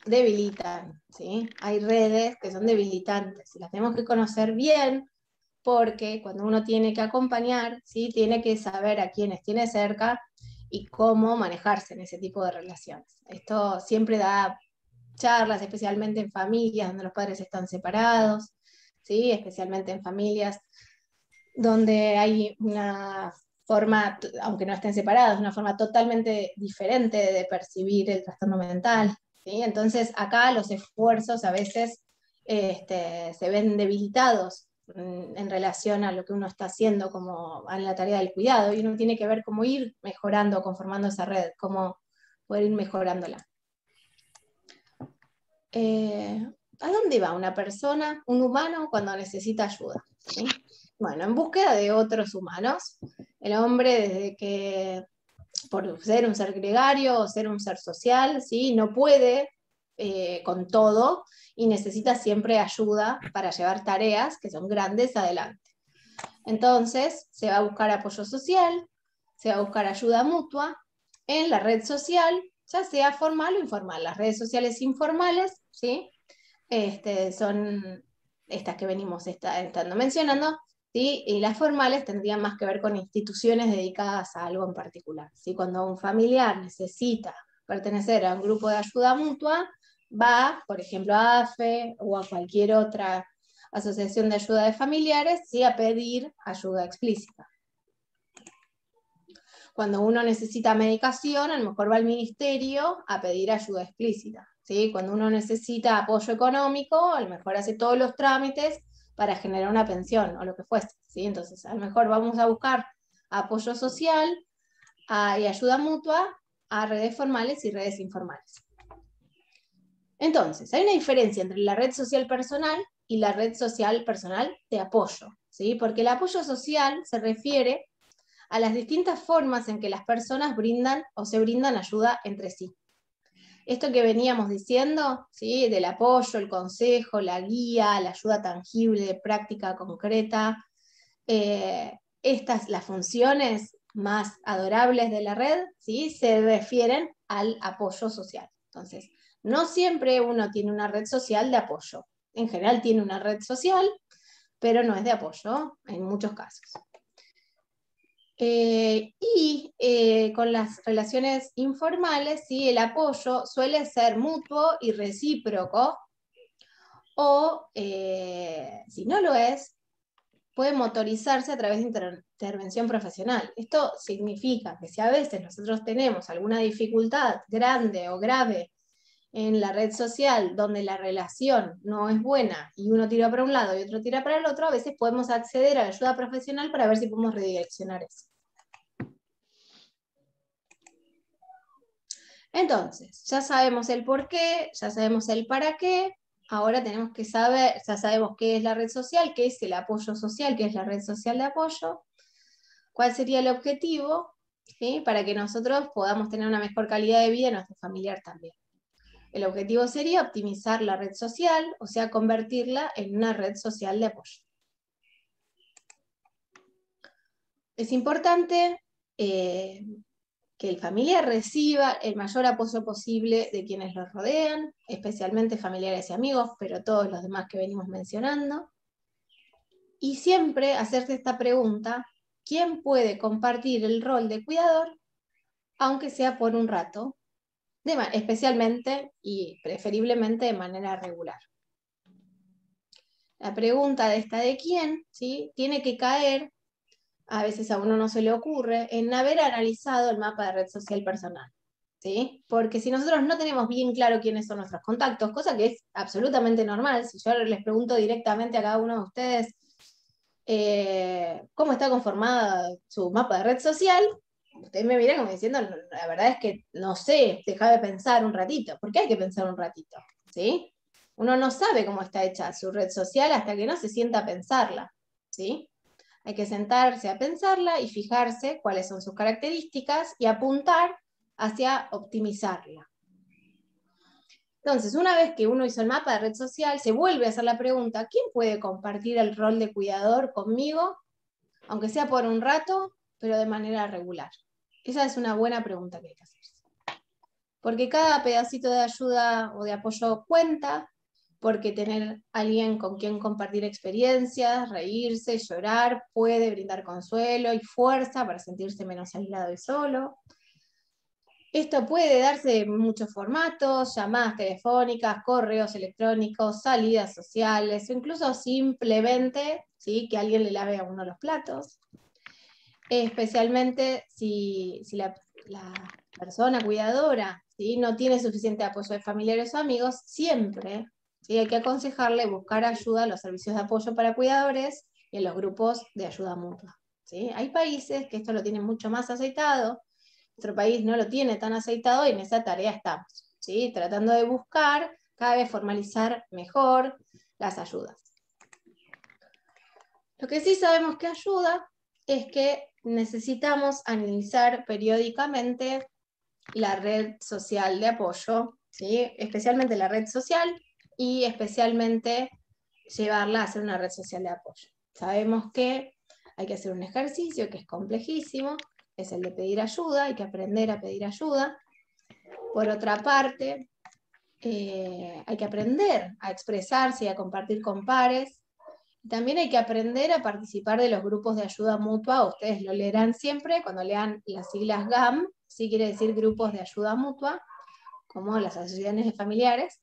debilitan, ¿sí? Hay redes que son debilitantes y las tenemos que conocer bien, porque cuando uno tiene que acompañar, ¿sí? Tiene que saber a quiénes tiene cerca y cómo manejarse en ese tipo de relaciones. Esto siempre da charlas, especialmente en familias donde los padres están separados, ¿sí? Especialmente en familias donde hay una forma, aunque no estén separados, una forma totalmente diferente de percibir el trastorno mental, ¿sí? Entonces acá los esfuerzos a veces se ven debilitados en relación a lo que uno está haciendo como en la tarea del cuidado, y uno tiene que ver cómo ir mejorando, conformando esa red, cómo poder ir mejorándola. ¿A dónde va una persona, un humano, cuando necesita ayuda? ¿Sí? Bueno, en búsqueda de otros humanos. El hombre, desde que, por ser un ser gregario o ser un ser social, ¿sí? No puede con todo y necesita siempre ayuda para llevar tareas que son grandes adelante. Entonces, se va a buscar apoyo social, se va a buscar ayuda mutua en la red social, ya sea formal o informal. Las redes sociales informales, ¿sí? Son estas que venimos estando mencionando, ¿sí? Y las formales tendrían más que ver con instituciones dedicadas a algo en particular, ¿sí? Cuando un familiar necesita pertenecer a un grupo de ayuda mutua, va, por ejemplo, a AFE o a cualquier otra asociación de ayuda de familiares, ¿sí? A pedir ayuda explícita. Cuando uno necesita medicación, a lo mejor va al ministerio a pedir ayuda explícita, ¿sí? Cuando uno necesita apoyo económico, a lo mejor hace todos los trámites para generar una pensión o lo que fuese, ¿sí? Entonces, a lo mejor vamos a buscar apoyo social y ayuda mutua a redes formales y redes informales. Entonces, hay una diferencia entre la red social personal y la red social personal de apoyo, ¿sí? Porque el apoyo social se refiere a las distintas formas en que las personas brindan o se brindan ayuda entre sí. Esto que veníamos diciendo, ¿sí? Del apoyo, el consejo, la guía, la ayuda tangible, de práctica concreta, las funciones más adorables de la red, ¿sí? Se refieren al apoyo social. Entonces, no siempre uno tiene una red social de apoyo. En general tiene una red social, pero no es de apoyo en muchos casos. Con las relaciones informales, ¿sí? El apoyo suele ser mutuo y recíproco, o si no lo es, puede motorizarse a través de intervención profesional. Esto significa que si a veces nosotros tenemos alguna dificultad grande o grave en la red social donde la relación no es buena y uno tira para un lado y otro tira para el otro, a veces podemos acceder a la ayuda profesional para ver si podemos redireccionar eso. Entonces, ya sabemos el por qué, ya sabemos el para qué, ahora tenemos que saber, ya sabemos qué es la red social, qué es el apoyo social, qué es la red social de apoyo, cuál sería el objetivo, ¿sí? Para que nosotros podamos tener una mejor calidad de vida en nuestro familiar también. El objetivo sería optimizar la red social, o sea, convertirla en una red social de apoyo. Es importante que el familiar reciba el mayor apoyo posible de quienes los rodean, especialmente familiares y amigos, pero todos los demás que venimos mencionando. Y siempre hacerse esta pregunta: ¿quién puede compartir el rol de cuidador, aunque sea por un rato, especialmente y preferiblemente de manera regular? La pregunta de quién, ¿sí? Tiene que caer, a veces a uno no se le ocurre, en haber analizado el mapa de red social personal, ¿sí? Porque si nosotros no tenemos bien claro quiénes son nuestros contactos, cosa que es absolutamente normal, si yo les pregunto directamente a cada uno de ustedes cómo está conformada su mapa de red social, ustedes me miran como diciendo, la verdad es que no sé, deja de pensar un ratito, porque hay que pensar un ratito, ¿sí? Uno no sabe cómo está hecha su red social hasta que no se sienta a pensarla, ¿sí? Hay que sentarse a pensarla y fijarse cuáles son sus características y apuntar hacia optimizarla. Entonces, una vez que uno hizo el mapa de red social, se vuelve a hacer la pregunta: ¿quién puede compartir el rol de cuidador conmigo, aunque sea por un rato, pero de manera regular? Esa es una buena pregunta que hay que hacerse. Porque cada pedacito de ayuda o de apoyo cuenta, porque tener alguien con quien compartir experiencias, reírse, llorar, puede brindar consuelo y fuerza para sentirse menos aislado y solo. Esto puede darse en muchos formatos: llamadas telefónicas, correos electrónicos, salidas sociales, o incluso simplemente, ¿sí?, que alguien le lave a uno los platos. Especialmente si la persona cuidadora, ¿sí?, no tiene suficiente apoyo de familiares o amigos, siempre, ¿sí?, hay que aconsejarle buscar ayuda a los servicios de apoyo para cuidadores y en los grupos de ayuda mutua, ¿sí? Hay países que esto lo tienen mucho más aceitado. Nuestro país no lo tiene tan aceitado y en esa tarea estamos, ¿sí?, tratando de buscar cada vez formalizar mejor las ayudas. Lo que sí sabemos que ayuda es que necesitamos analizar periódicamente la red social de apoyo, ¿sí?, especialmente la red social, y especialmente llevarla a ser una red social de apoyo. Sabemos que hay que hacer un ejercicio que es complejísimo, es el de pedir ayuda, hay que aprender a pedir ayuda. Por otra parte, hay que aprender a expresarse y a compartir con pares. También hay que aprender a participar de los grupos de ayuda mutua. Ustedes lo leerán siempre cuando lean las siglas GAM, sí quiere decir grupos de ayuda mutua, como las asociaciones de familiares,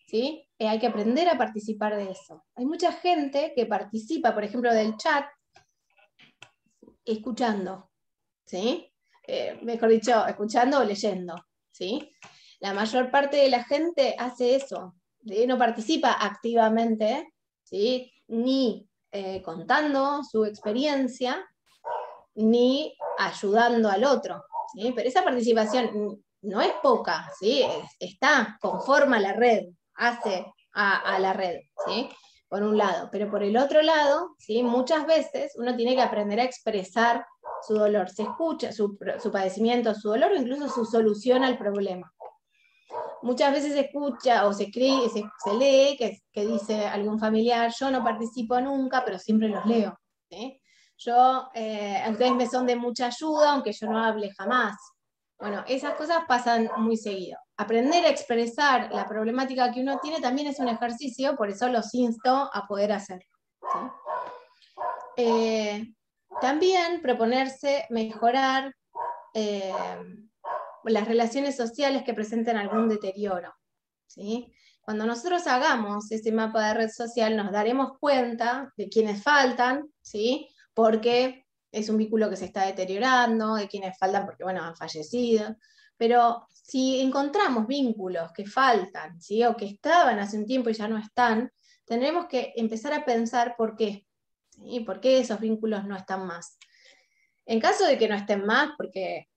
¿sí? Hay que aprender a participar de eso. Hay mucha gente que participa, por ejemplo, del chat, escuchando, ¿sí? Mejor dicho, escuchando o leyendo, ¿sí? La mayor parte de la gente hace eso, ¿sí? No participa activamente, ¿sí? Ni contando su experiencia, ni ayudando al otro, ¿sí? Pero esa participación no es poca, ¿sí? Conforma la red, hace a la red, ¿sí? Por un lado, pero por el otro lado, ¿sí? Muchas veces uno tiene que aprender a expresar su dolor, se escucha su padecimiento, su dolor o incluso su solución al problema. Muchas veces se escucha o se lee que dice algún familiar, yo no participo nunca, pero siempre los leo, ¿sí? Ustedes me son de mucha ayuda, aunque yo no hable jamás. Bueno, esas cosas pasan muy seguido. Aprender a expresar la problemática que uno tiene también es un ejercicio, por eso los insto a poder hacerlo, ¿sí? También proponerse mejorar las relaciones sociales que presenten algún deterioro, ¿sí? Cuando nosotros hagamos ese mapa de red social nos daremos cuenta de quienes faltan, ¿sí? Porque es un vínculo que se está deteriorando, de quienes faltan porque, bueno, han fallecido. Pero si encontramos vínculos que faltan, ¿sí? O que estaban hace un tiempo y ya no están, tendremos que empezar a pensar por qué, ¿sí? ¿Por qué esos vínculos no están más? En caso de que no estén más, porque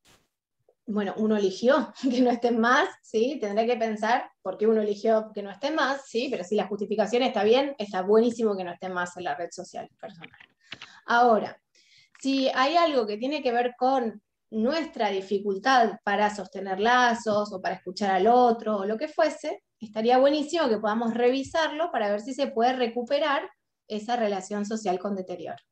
bueno, uno eligió que no estén más, ¿sí? Tendrá que pensar por qué uno eligió que no estén más, ¿sí? Pero si la justificación está bien, está buenísimo que no estén más en la red social personal. Ahora, si hay algo que tiene que ver con nuestra dificultad para sostener lazos o para escuchar al otro o lo que fuese, estaría buenísimo que podamos revisarlo para ver si se puede recuperar esa relación social con deterioro.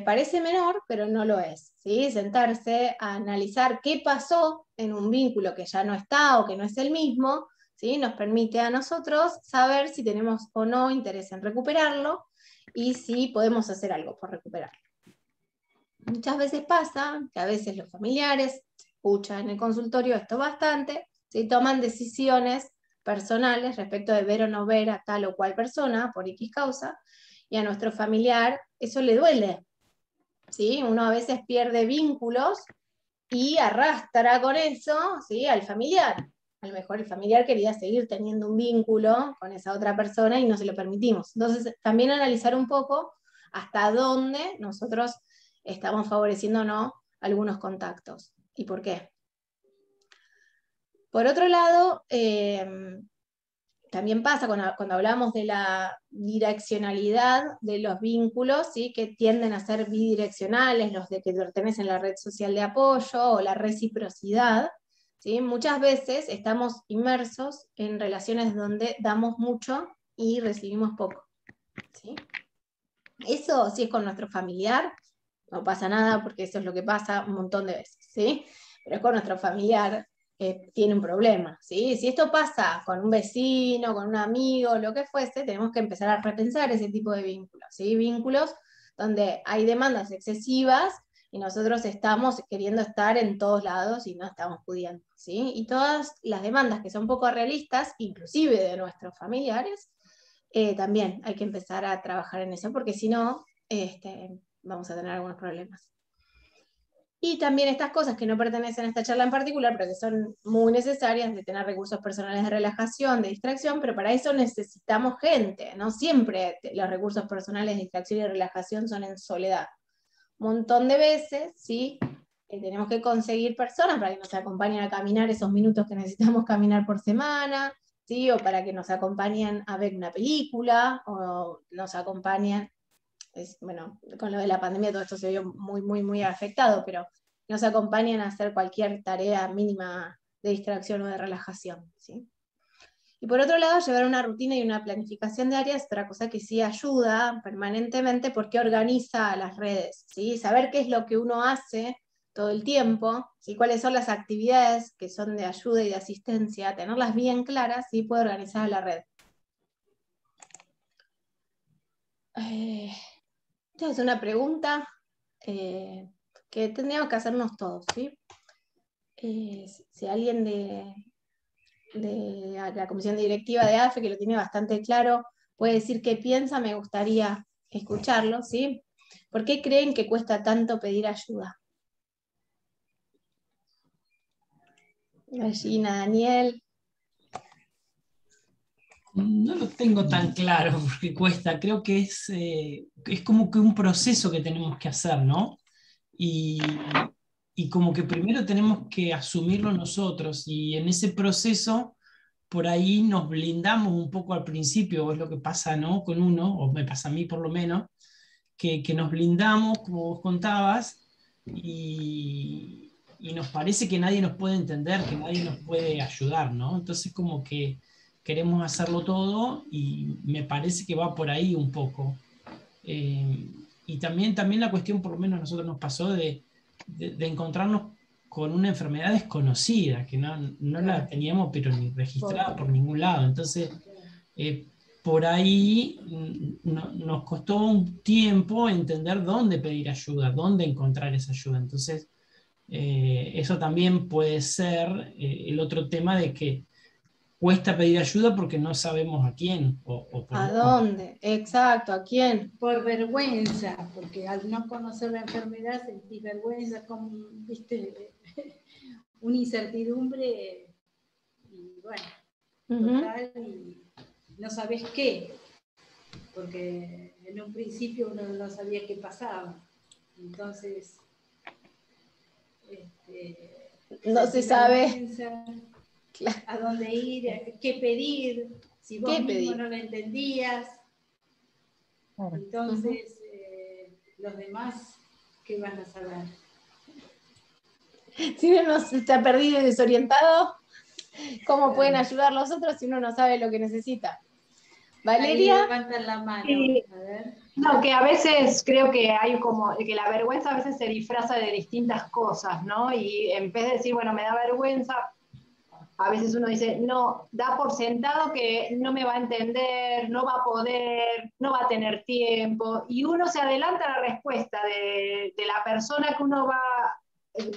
Parece menor, pero no lo es, ¿sí? Sentarse a analizar qué pasó en un vínculo que ya no está o que no es el mismo, ¿sí? Nos permite a nosotros saber si tenemos o no interés en recuperarlo y si podemos hacer algo por recuperarlo. Muchas veces pasa que a veces los familiares escuchan en el consultorio esto bastante, ¿sí? Toman decisiones personales respecto de ver o no ver a tal o cual persona por X causa, y a nuestro familiar eso le duele, ¿sí? Uno a veces pierde vínculos y arrastra con eso, ¿sí? Al familiar. A lo mejor el familiar quería seguir teniendo un vínculo con esa otra persona y no se lo permitimos. Entonces, también analizar un poco hasta dónde nosotros estamos favoreciendo o no algunos contactos y por qué. Por otro lado, también pasa cuando hablamos de la direccionalidad de los vínculos, ¿sí? Que tienden a ser bidireccionales, los de que pertenecen a la red social de apoyo o la reciprocidad, ¿sí? Muchas veces estamos inmersos en relaciones donde damos mucho y recibimos poco, ¿sí? Eso sí es con nuestro familiar, no pasa nada porque eso es lo que pasa un montón de veces, ¿sí? Pero es con nuestro familiar, tiene un problema, ¿sí? Si esto pasa con un vecino, con un amigo, lo que fuese, tenemos que empezar a repensar ese tipo de vínculos, ¿sí? Vínculos donde hay demandas excesivas y nosotros estamos queriendo estar en todos lados y no estamos pudiendo, ¿sí? Y todas las demandas que son poco realistas, inclusive de nuestros familiares, también hay que empezar a trabajar en eso, porque si no, vamos a tener algunos problemas. Y también estas cosas que no pertenecen a esta charla en particular, pero que son muy necesarias, de tener recursos personales de relajación, de distracción, pero para eso necesitamos gente, no siempre los recursos personales de distracción y relajación son en soledad. Un montón de veces, ¿sí? Tenemos que conseguir personas para que nos acompañen a caminar esos minutos que necesitamos caminar por semana, ¿sí? O para que nos acompañen a ver una película, o nos acompañen, bueno, con lo de la pandemia todo esto se vio muy, muy, muy afectado, pero nos acompañen a hacer cualquier tarea mínima de distracción o de relajación, ¿sí? Y por otro lado, llevar una rutina y una planificación diaria es otra cosa que sí ayuda permanentemente porque organiza las redes, ¿sí? Saber qué es lo que uno hace todo el tiempo, ¿sí? Cuáles son las actividades que son de ayuda y de asistencia, tenerlas bien claras, ¿sí? Puede organizar la red. Esta es una pregunta que tendríamos que hacernos todos, ¿sí? Si alguien de la comisión directiva de AFE, que lo tiene bastante claro, puede decir qué piensa, me gustaría escucharlo, ¿sí? ¿Por qué creen que cuesta tanto pedir ayuda? Gallina, Daniel. No lo tengo tan claro porque cuesta, creo que es como que un proceso que tenemos que hacer, ¿no? Y como que primero tenemos que asumirlo nosotros y en ese proceso por ahí nos blindamos un poco al principio, o es lo que pasa, ¿no? Con uno, o me pasa a mí por lo menos, que nos blindamos, como vos contabas, y nos parece que nadie nos puede entender, que nadie nos puede ayudar, ¿no? Entonces como que queremos hacerlo todo y me parece que va por ahí un poco. Y también la cuestión, por lo menos a nosotros nos pasó, de encontrarnos con una enfermedad desconocida, que no la teníamos pero ni registrada por ningún lado. Entonces, por ahí nos costó un tiempo entender dónde pedir ayuda, dónde encontrar esa ayuda. Entonces, eso también puede ser el otro tema de que cuesta pedir ayuda porque no sabemos a quién o por ¿A dónde? Exacto, ¿a quién? Por vergüenza, porque al no conocer la enfermedad sentís vergüenza, como, viste, una incertidumbre, y bueno, total, y no sabés qué, porque en un principio uno no sabía qué pasaba. Entonces, no se sabe a dónde ir, qué pedir, si vos ¿Qué mismo pedir? no lo entendías. Entonces, los demás, ¿qué van a saber? Si uno está perdido y desorientado, ¿cómo pueden ayudar los otros si uno no sabe lo que necesita? Valeria. Ahí levantan la mano. Sí. A ver. No, que a veces creo que hay como, que la vergüenza a veces se disfraza de distintas cosas, ¿no? Y en vez de decir, bueno, me da vergüenza, a veces uno dice, no, da por sentado que no me va a entender, no va a poder, no va a tener tiempo, y uno se adelanta a la respuesta de la persona que uno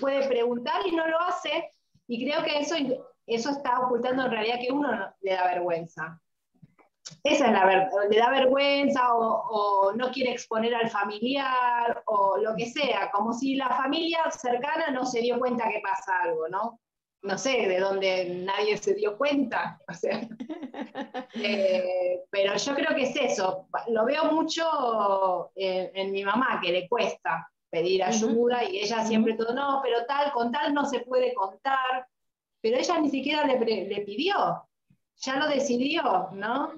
puede preguntar y no lo hace, y creo que eso está ocultando en realidad que uno le da vergüenza. Esa es la verdad, le da vergüenza o no quiere exponer al familiar o lo que sea, como si la familia cercana no se dio cuenta que pasa algo, ¿no? No sé de dónde nadie se dio cuenta, o sea. Pero yo creo que es eso, lo veo mucho en mi mamá, que le cuesta pedir ayuda y ella siempre todo, no, pero con tal no se puede contar, pero ella ni siquiera le pidió, ya lo decidió, ¿no?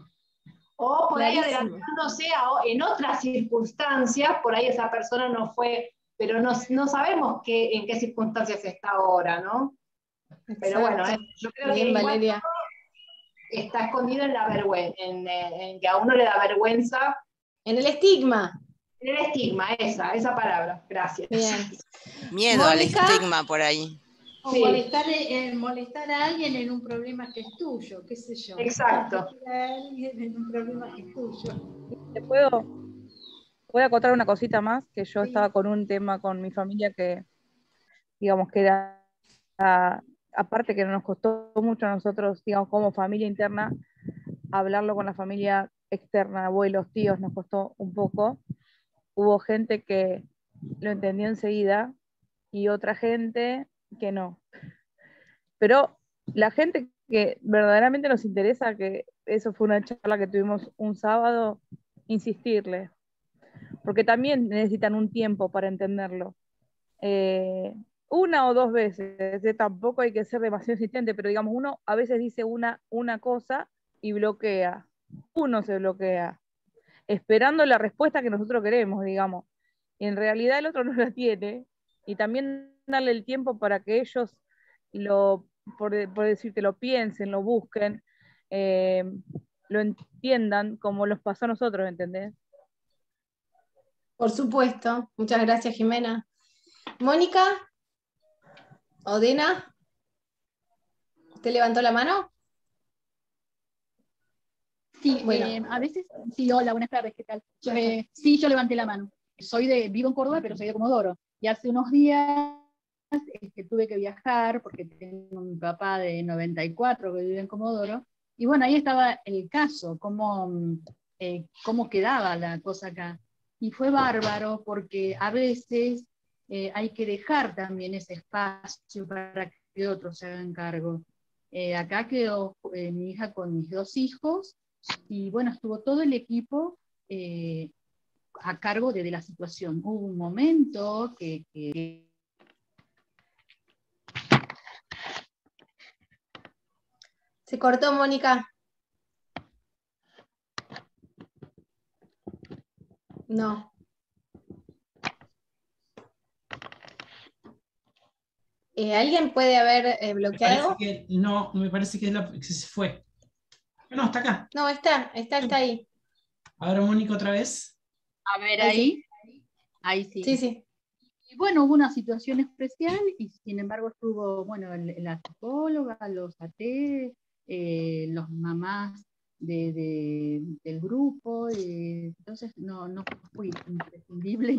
O por ahí adelantándose en otras circunstancias, por ahí esa persona no fue, pero no sabemos en qué circunstancias está ahora, ¿no? Exacto. Pero bueno, yo creo bien, que Valeria. está escondido en la vergüenza, en que a uno le da vergüenza. En el estigma. En el estigma, esa palabra, gracias. Bien. Miedo al estigma por ahí. O Sí. molestar a alguien en un problema que es tuyo, qué sé yo. Exacto. A alguien en un problema que es tuyo. ¿Te puedo acotar una cosita más? Que yo estaba con un tema con mi familia que, digamos, que era, aparte que nos costó mucho a nosotros, digamos, como familia interna, hablarlo con la familia externa, abuelos, tíos, nos costó un poco. Hubo gente que lo entendió enseguida y otra gente que no. Pero la gente que verdaderamente nos interesa, que eso fue una charla que tuvimos un sábado, insistirle, porque también necesitan un tiempo para entenderlo. Una o dos veces, tampoco hay que ser demasiado insistente, pero digamos, uno a veces dice una cosa y bloquea. Uno se bloquea, esperando la respuesta que nosotros queremos, digamos. Y en realidad el otro no la tiene, y también darle el tiempo para que ellos por decirte, lo piensen, lo busquen, lo entiendan como los pasó a nosotros, ¿entendés? Por supuesto. Muchas gracias, Jimena. Mónica, Odena, ¿usted levantó la mano? Sí, bueno. A veces, sí, hola, buenas tardes, ¿qué tal? Sí, yo levanté la mano. Vivo en Córdoba, pero soy de Comodoro. Y hace unos días tuve que viajar, porque tengo un papá de 94 que vive en Comodoro. Y bueno, ahí estaba el caso, cómo quedaba la cosa acá. Y fue bárbaro, porque a veces hay que dejar también ese espacio para que otros se hagan cargo. Acá quedó mi hija con mis 2 hijos, y bueno, estuvo todo el equipo a cargo de la situación. Hubo un momento que Se cortó, Mónica. No. ¿Alguien puede haber bloqueado? Me parece que se fue. No, está acá. No, está ahí. Ahora Mónica otra vez. A ver, ahí. Ahí sí. Sí, sí. Y bueno, hubo una situación especial, y sin embargo estuvo, bueno, la psicóloga, los AT, los mamás del grupo, entonces no fui imprescindible.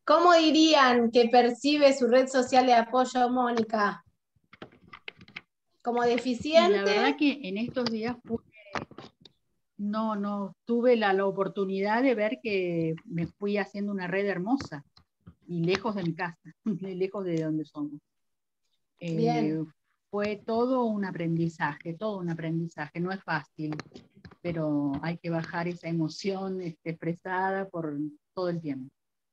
¿Cómo dirían que percibe su red social de apoyo, Mónica? ¿Como deficiente? Y la verdad que en estos días no tuve la oportunidad de ver que me fui haciendo una red hermosa, y lejos de mi casa, lejos de donde somos. Bien. Fue todo un aprendizaje, no es fácil, pero hay que bajar esa emoción expresada por todo el tiempo,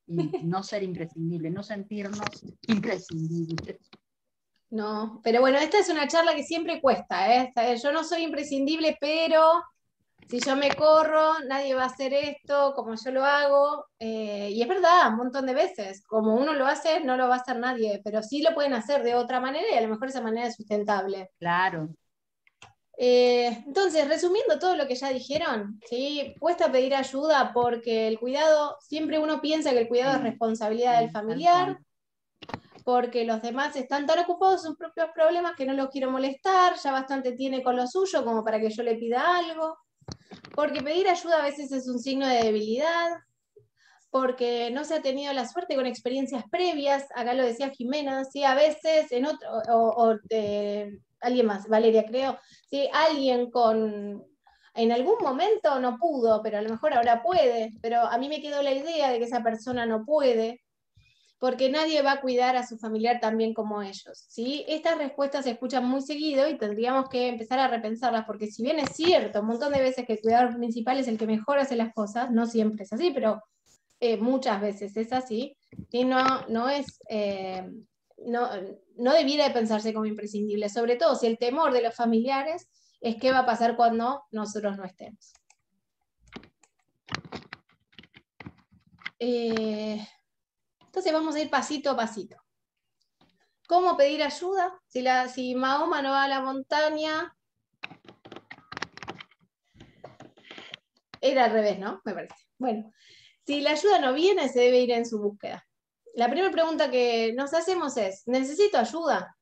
y no ser imprescindible, no sentirnos imprescindibles. No, pero bueno, esta es una charla que siempre cuesta, ¿eh? Yo no soy imprescindible, pero si yo me corro, nadie va a hacer esto como yo lo hago. Y es verdad, un montón de veces. Como uno lo hace, no lo va a hacer nadie, pero sí lo pueden hacer de otra manera, y a lo mejor esa manera es sustentable. Claro. Entonces, resumiendo todo lo que ya dijeron, ¿sí? Cuesta pedir ayuda porque el cuidado, siempre uno piensa que el cuidado es responsabilidad del familiar, porque los demás están tan ocupados en sus propios problemas que no los quiero molestar, ya bastante tiene con lo suyo como para que yo le pida algo, porque pedir ayuda a veces es un signo de debilidad, porque no se ha tenido la suerte con experiencias previas, acá lo decía Jimena, ¿sí? A veces en otro, alguien más, Valeria creo, ¿sí? Alguien en algún momento no pudo, pero a lo mejor ahora puede, pero a mí me quedó la idea de que esa persona no puede, porque nadie va a cuidar a su familiar tan bien como ellos, ¿sí? Estas respuestas se escuchan muy seguido y tendríamos que empezar a repensarlas, porque si bien es cierto un montón de veces que el cuidador principal es el que mejor hace las cosas, no siempre es así, pero muchas veces es así, y no debiera de pensarse como imprescindible, sobre todo si el temor de los familiares es qué va a pasar cuando nosotros no estemos. Entonces vamos a ir pasito a pasito. ¿Cómo pedir ayuda? Si Mahoma no va a la montaña, era al revés, ¿no? Me parece. Bueno, si la ayuda no viene, se debe ir en su búsqueda. La primera pregunta que nos hacemos es, ¿necesito ayuda?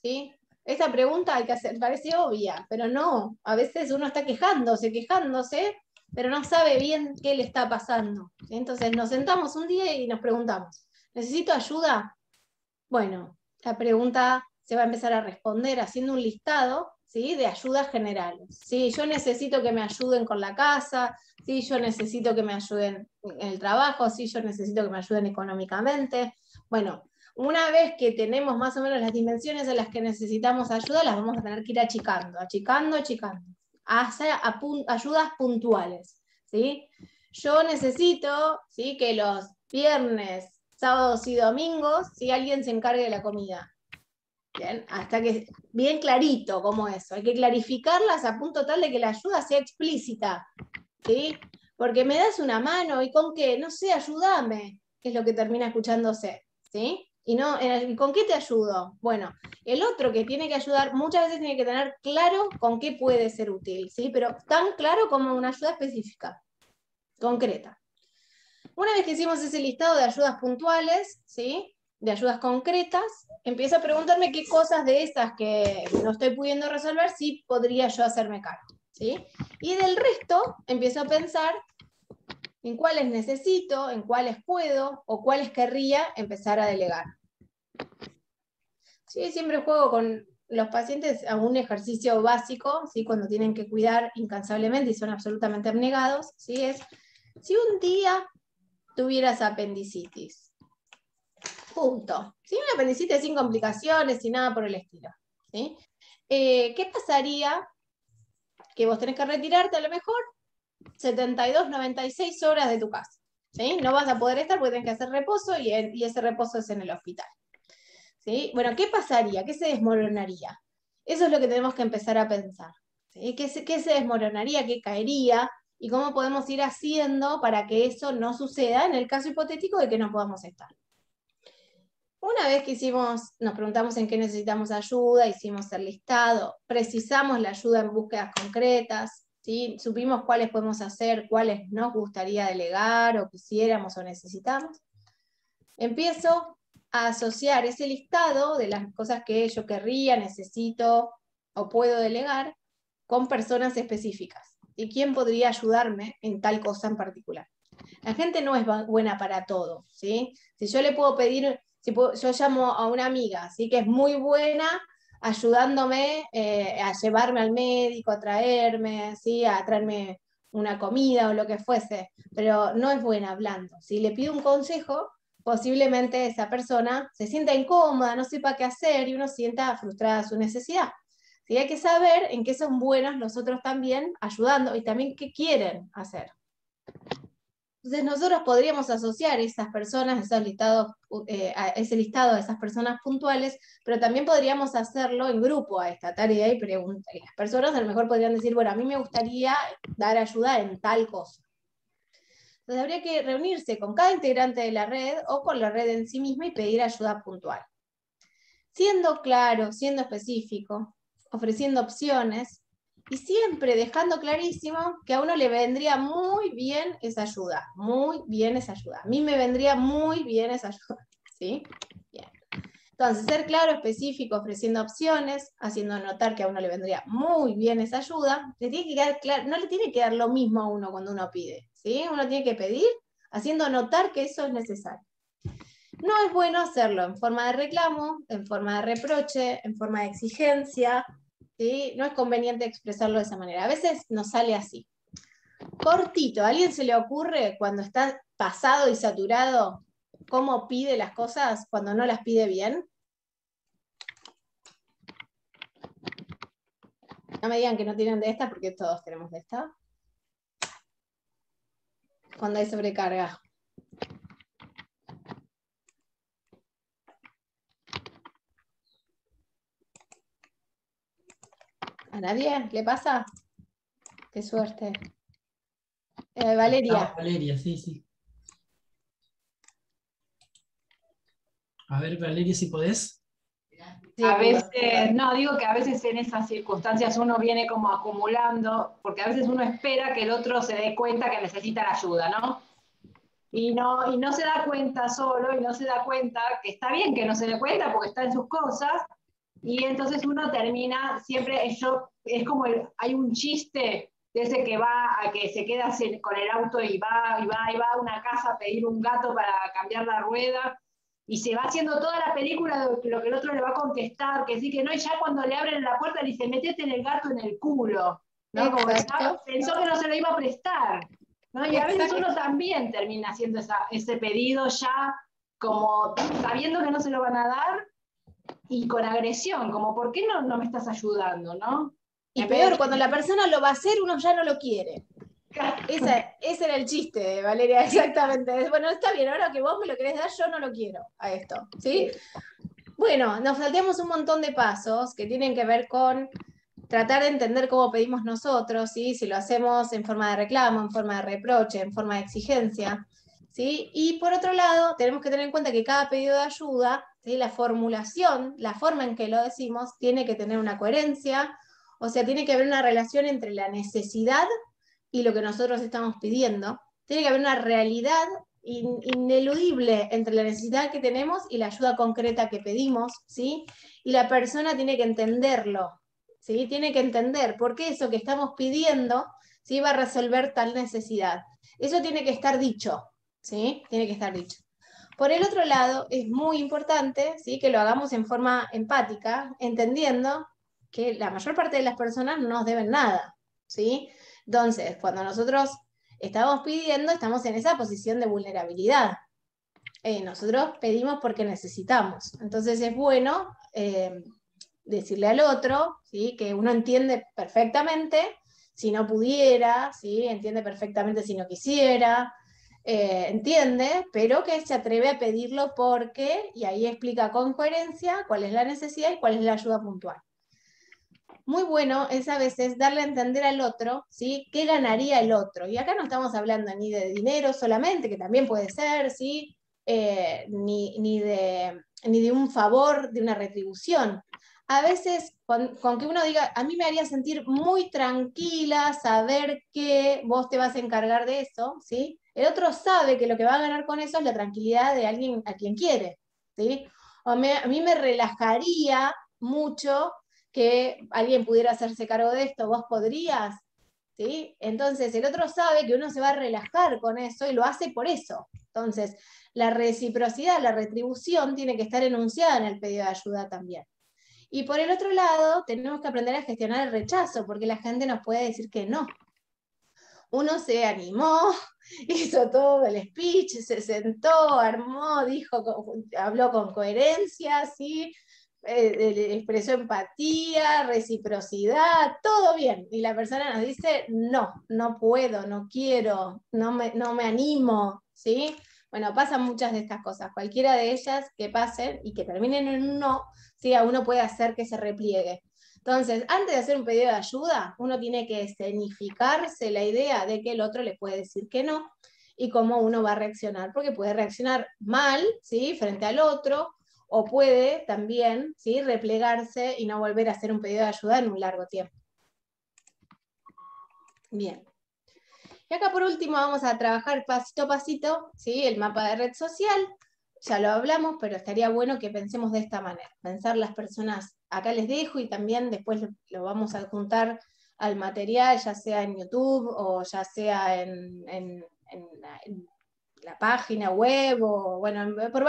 ¿Sí? Esta pregunta hay que hacer, parece obvia, pero no. A veces uno está quejándose, pero no sabe bien qué le está pasando. ¿Sí? Entonces nos sentamos un día y nos preguntamos, ¿necesito ayuda? Bueno, la pregunta se va a empezar a responder haciendo un listado, ¿sí? De ayudas generales. ¿Sí? Yo necesito que me ayuden con la casa, ¿sí? Yo necesito que me ayuden en el trabajo, ¿sí? Yo necesito que me ayuden económicamente. Bueno, una vez que tenemos más o menos las dimensiones en las que necesitamos ayuda, las vamos a tener que ir achicando. Hacer ayudas puntuales, ¿sí? Yo necesito, ¿sí? Que los viernes, sábados y domingos, si alguien se encargue de la comida. Bien, hasta que bien clarito como eso. Hay que clarificarlas a punto tal de que la ayuda sea explícita, ¿sí? Porque me das una mano y con qué, no sé, ayúdame, que es lo que termina escuchándose, ¿sí? Y no, ¿con qué te ayudo? Bueno, el otro que tiene que ayudar muchas veces tiene que tener claro con qué puede ser útil, ¿sí? Pero tan claro como una ayuda específica, concreta. Una vez que hicimos ese listado de ayudas puntuales, ¿sí? De ayudas concretas, empiezo a preguntarme qué cosas de esas que no estoy pudiendo resolver sí podría yo hacerme cargo, ¿sí? Y del resto empiezo a pensar en cuáles necesito, en cuáles puedo o cuáles querría empezar a delegar. Sí, siempre juego con los pacientes a un ejercicio básico, ¿sí? Cuando tienen que cuidar incansablemente y son absolutamente abnegados, ¿sí? Es, si un día tuvieras apendicitis, punto. ¿Sí? Una apendicitis sin complicaciones, sin nada por el estilo, ¿sí? ¿Qué pasaría? Que vos tenés que retirarte a lo mejor 72, 96 horas de tu casa, ¿sí? No vas a poder estar porque tenés que hacer reposo y ese reposo es en el hospital, ¿sí? Bueno, ¿qué pasaría? ¿Qué se desmoronaría? Eso es lo que tenemos que empezar a pensar, ¿sí? ¿Qué se desmoronaría? ¿Qué caería? ¿Y cómo podemos ir haciendo para que eso no suceda en el caso hipotético de que no podamos estar? Una vez que nos preguntamos en qué necesitamos ayuda, hicimos el listado, precisamos la ayuda en búsquedas concretas, ¿sí? Supimos cuáles podemos hacer, cuáles nos gustaría delegar o quisiéramos o necesitamos. Empiezo a asociar ese listado de las cosas que yo querría, necesito o puedo delegar con personas específicas. ¿Y quién podría ayudarme en tal cosa en particular? La gente no es buena para todo, ¿sí? Si yo le puedo pedir, yo llamo a una amiga, ¿sí? Que es muy buena ayudándome a llevarme al médico, a traerme, ¿sí? A traerme una comida o lo que fuese, pero no es buena hablando. Si le pido un consejo, posiblemente esa persona se sienta incómoda, no sepa qué hacer y uno sienta frustrada su necesidad. ¿Sí? Hay que saber en qué son buenos los otros también ayudando y también qué quieren hacer. Entonces nosotros podríamos asociar esas personas, esos listados, a ese listado de esas personas puntuales, pero también podríamos hacerlo en grupo a esta tarea y preguntar. Las personas a lo mejor podrían decir, bueno, a mí me gustaría dar ayuda en tal cosa. Entonces habría que reunirse con cada integrante de la red o con la red en sí misma y pedir ayuda puntual. Siendo claro, siendo específico, ofreciendo opciones y siempre dejando clarísimo que a uno le vendría muy bien esa ayuda, muy bien esa ayuda. A mí me vendría muy bien esa ayuda, ¿sí? Bien. Entonces, ser claro, específico, ofreciendo opciones, haciendo notar que a uno le vendría muy bien esa ayuda, le tiene que quedar claro, no le tiene que dar lo mismo a uno cuando uno pide, ¿sí? Uno tiene que pedir, haciendo notar que eso es necesario. No es bueno hacerlo en forma de reclamo, en forma de reproche, en forma de exigencia, ¿sí? No es conveniente expresarlo de esa manera. A veces nos sale así. Cortito, ¿a alguien se le ocurre cuando está pasado y saturado cómo pide las cosas cuando no las pide bien? No me digan que no tienen de esta porque todos tenemos de esta. Cuando hay sobrecarga. ¿A nadie le pasa? Qué suerte. Valeria. Valeria, sí, sí. A ver, Valeria, si podés. Sí, a veces, no, digo que a veces en esas circunstancias uno viene como acumulando, porque a veces uno espera que el otro se dé cuenta que necesita la ayuda, ¿no? Y no se da cuenta solo, y no se da cuenta que está bien que no se dé cuenta porque está en sus cosas, y entonces uno termina, siempre es como hay un chiste de ese que va, a que se queda con el auto y va a una casa a pedir un gato para cambiar la rueda, y se va haciendo toda la película de lo que el otro le va a contestar, que sí, que no, y ya cuando le abren la puerta le dice, metete el gato en el culo, ¿no? Como que pensó que no se lo iba a prestar, ¿no? Y a veces uno también termina haciendo ese pedido ya como sabiendo que no se lo van a dar y con agresión, como ¿por qué no me estás ayudando, no? Y peor, cuando la persona lo va a hacer, uno ya no lo quiere. Ese era el chiste, Valeria, exactamente. Bueno, está bien, ahora que vos me lo querés dar, yo no lo quiero a esto, ¿sí? Bueno, nos salteamos un montón de pasos que tienen que ver con tratar de entender cómo pedimos nosotros, ¿sí? Si lo hacemos en forma de reclamo, en forma de reproche, en forma de exigencia, ¿sí? Y por otro lado, tenemos que tener en cuenta que cada pedido de ayuda ¿sí? La formulación, la forma en que lo decimos, tiene que tener una coherencia, o sea, tiene que haber una relación entre la necesidad y lo que nosotros estamos pidiendo. Tiene que haber una realidad ineludible entre la necesidad que tenemos y la ayuda concreta que pedimos, ¿sí? Y la persona tiene que entenderlo, ¿sí? Tiene que entender por qué eso que estamos pidiendo, ¿sí?, va a resolver tal necesidad. Eso tiene que estar dicho, ¿sí? Tiene que estar dicho. Por el otro lado, es muy importante, ¿sí?, que lo hagamos en forma empática, entendiendo que la mayor parte de las personas no nos deben nada, ¿sí? Entonces, cuando nosotros estamos pidiendo, estamos en esa posición de vulnerabilidad. Nosotros pedimos porque necesitamos. Entonces es bueno decirle al otro, ¿sí?, que uno entiende perfectamente si no pudiera, ¿sí?, entiende perfectamente si no quisiera, entiende, pero que se atreve a pedirlo porque, y ahí explica con coherencia cuál es la necesidad y cuál es la ayuda puntual. Muy bueno es a veces darle a entender al otro, ¿sí?, qué ganaría el otro. Y acá no estamos hablando ni de dinero solamente, que también puede ser, ¿sí?, ni de un favor, de una retribución. A veces, con que uno diga, a mí me haría sentir muy tranquila saber que vos te vas a encargar de eso, ¿sí?, el otro sabe que lo que va a ganar con eso es la tranquilidad de alguien a quien quiere, ¿sí? A mí me relajaría mucho que alguien pudiera hacerse cargo de esto, vos podrías, ¿sí? Entonces el otro sabe que uno se va a relajar con eso y lo hace por eso. Entonces, la reciprocidad, la retribución tiene que estar enunciada en el pedido de ayuda también. Y por el otro lado, tenemos que aprender a gestionar el rechazo, porque la gente nos puede decir que no. Uno se animó, hizo todo el speech, se sentó, armó, dijo, habló con coherencia, ¿sí?, expresó empatía, reciprocidad, todo bien. Y la persona nos dice, no, no puedo, no quiero, no me animo, ¿sí? Bueno, pasan muchas de estas cosas. Cualquiera de ellas que pasen y que terminen en un no, ¿sí?, a uno puede hacer que se repliegue. Entonces, antes de hacer un pedido de ayuda, uno tiene que escenificarse la idea de que el otro le puede decir que no y cómo uno va a reaccionar, porque puede reaccionar mal, ¿sí?, frente al otro, o puede también, ¿sí?, replegarse y no volver a hacer un pedido de ayuda en un largo tiempo. Bien. Y acá por último vamos a trabajar pasito a pasito, ¿sí?, el mapa de red social. Ya lo hablamos, pero estaría bueno que pensemos de esta manera. Pensar las personas, acá les dejo y también después lo vamos a adjuntar al material, ya sea en YouTube o ya sea en la página web o bueno, por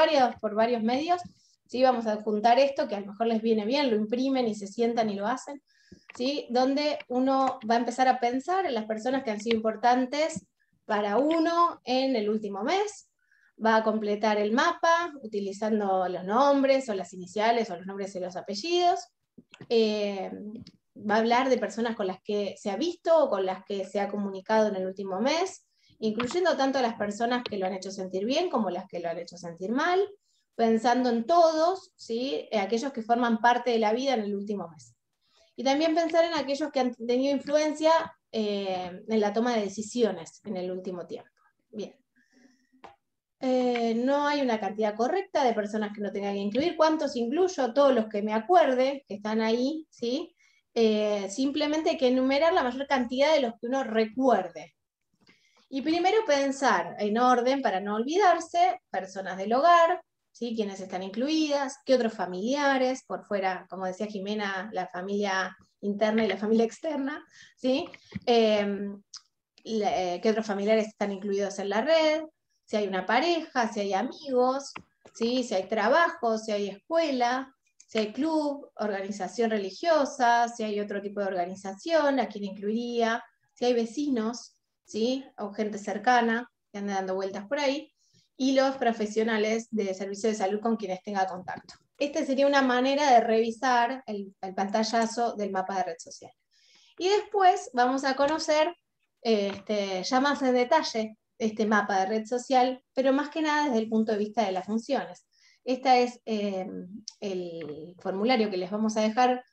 varios medios. ¿Sí? Vamos a adjuntar esto, que a lo mejor les viene bien, lo imprimen y se sientan y lo hacen, ¿sí?, donde uno va a empezar a pensar en las personas que han sido importantes para uno en el último mes, va a completar el mapa utilizando los nombres o las iniciales o los nombres y los apellidos, va a hablar de personas con las que se ha visto o con las que se ha comunicado en el último mes, incluyendo tanto a las personas que lo han hecho sentir bien como las que lo han hecho sentir mal, pensando en todos, ¿sí?, aquellos que forman parte de la vida en el último mes. Y también pensar en aquellos que han tenido influencia en la toma de decisiones en el último tiempo. Bien. No hay una cantidad correcta de personas que no tenga que incluir. ¿Cuántos incluyo? Todos los que me acuerde, que están ahí, ¿sí? Simplemente hay que enumerar la mayor cantidad de los que uno recuerde. Y primero pensar en orden para no olvidarse, personas del hogar, ¿sí?, quienes están incluidas, qué otros familiares, por fuera, como decía Jimena, la familia interna y la familia externa, ¿sí? Qué otros familiares están incluidos en la red, si hay una pareja, si hay amigos, ¿sí?, si hay trabajo, si hay escuela, si hay club, organización religiosa, si hay otro tipo de organización, a quién incluiría, si hay vecinos, ¿sí?, o gente cercana que anda dando vueltas por ahí, y los profesionales de servicio de salud con quienes tenga contacto. Esta sería una manera de revisar el pantallazo del mapa de red social. Y después vamos a conocer ya más en detalle este mapa de red social, pero más que nada desde el punto de vista de las funciones. Este es el formulario que les vamos a dejar,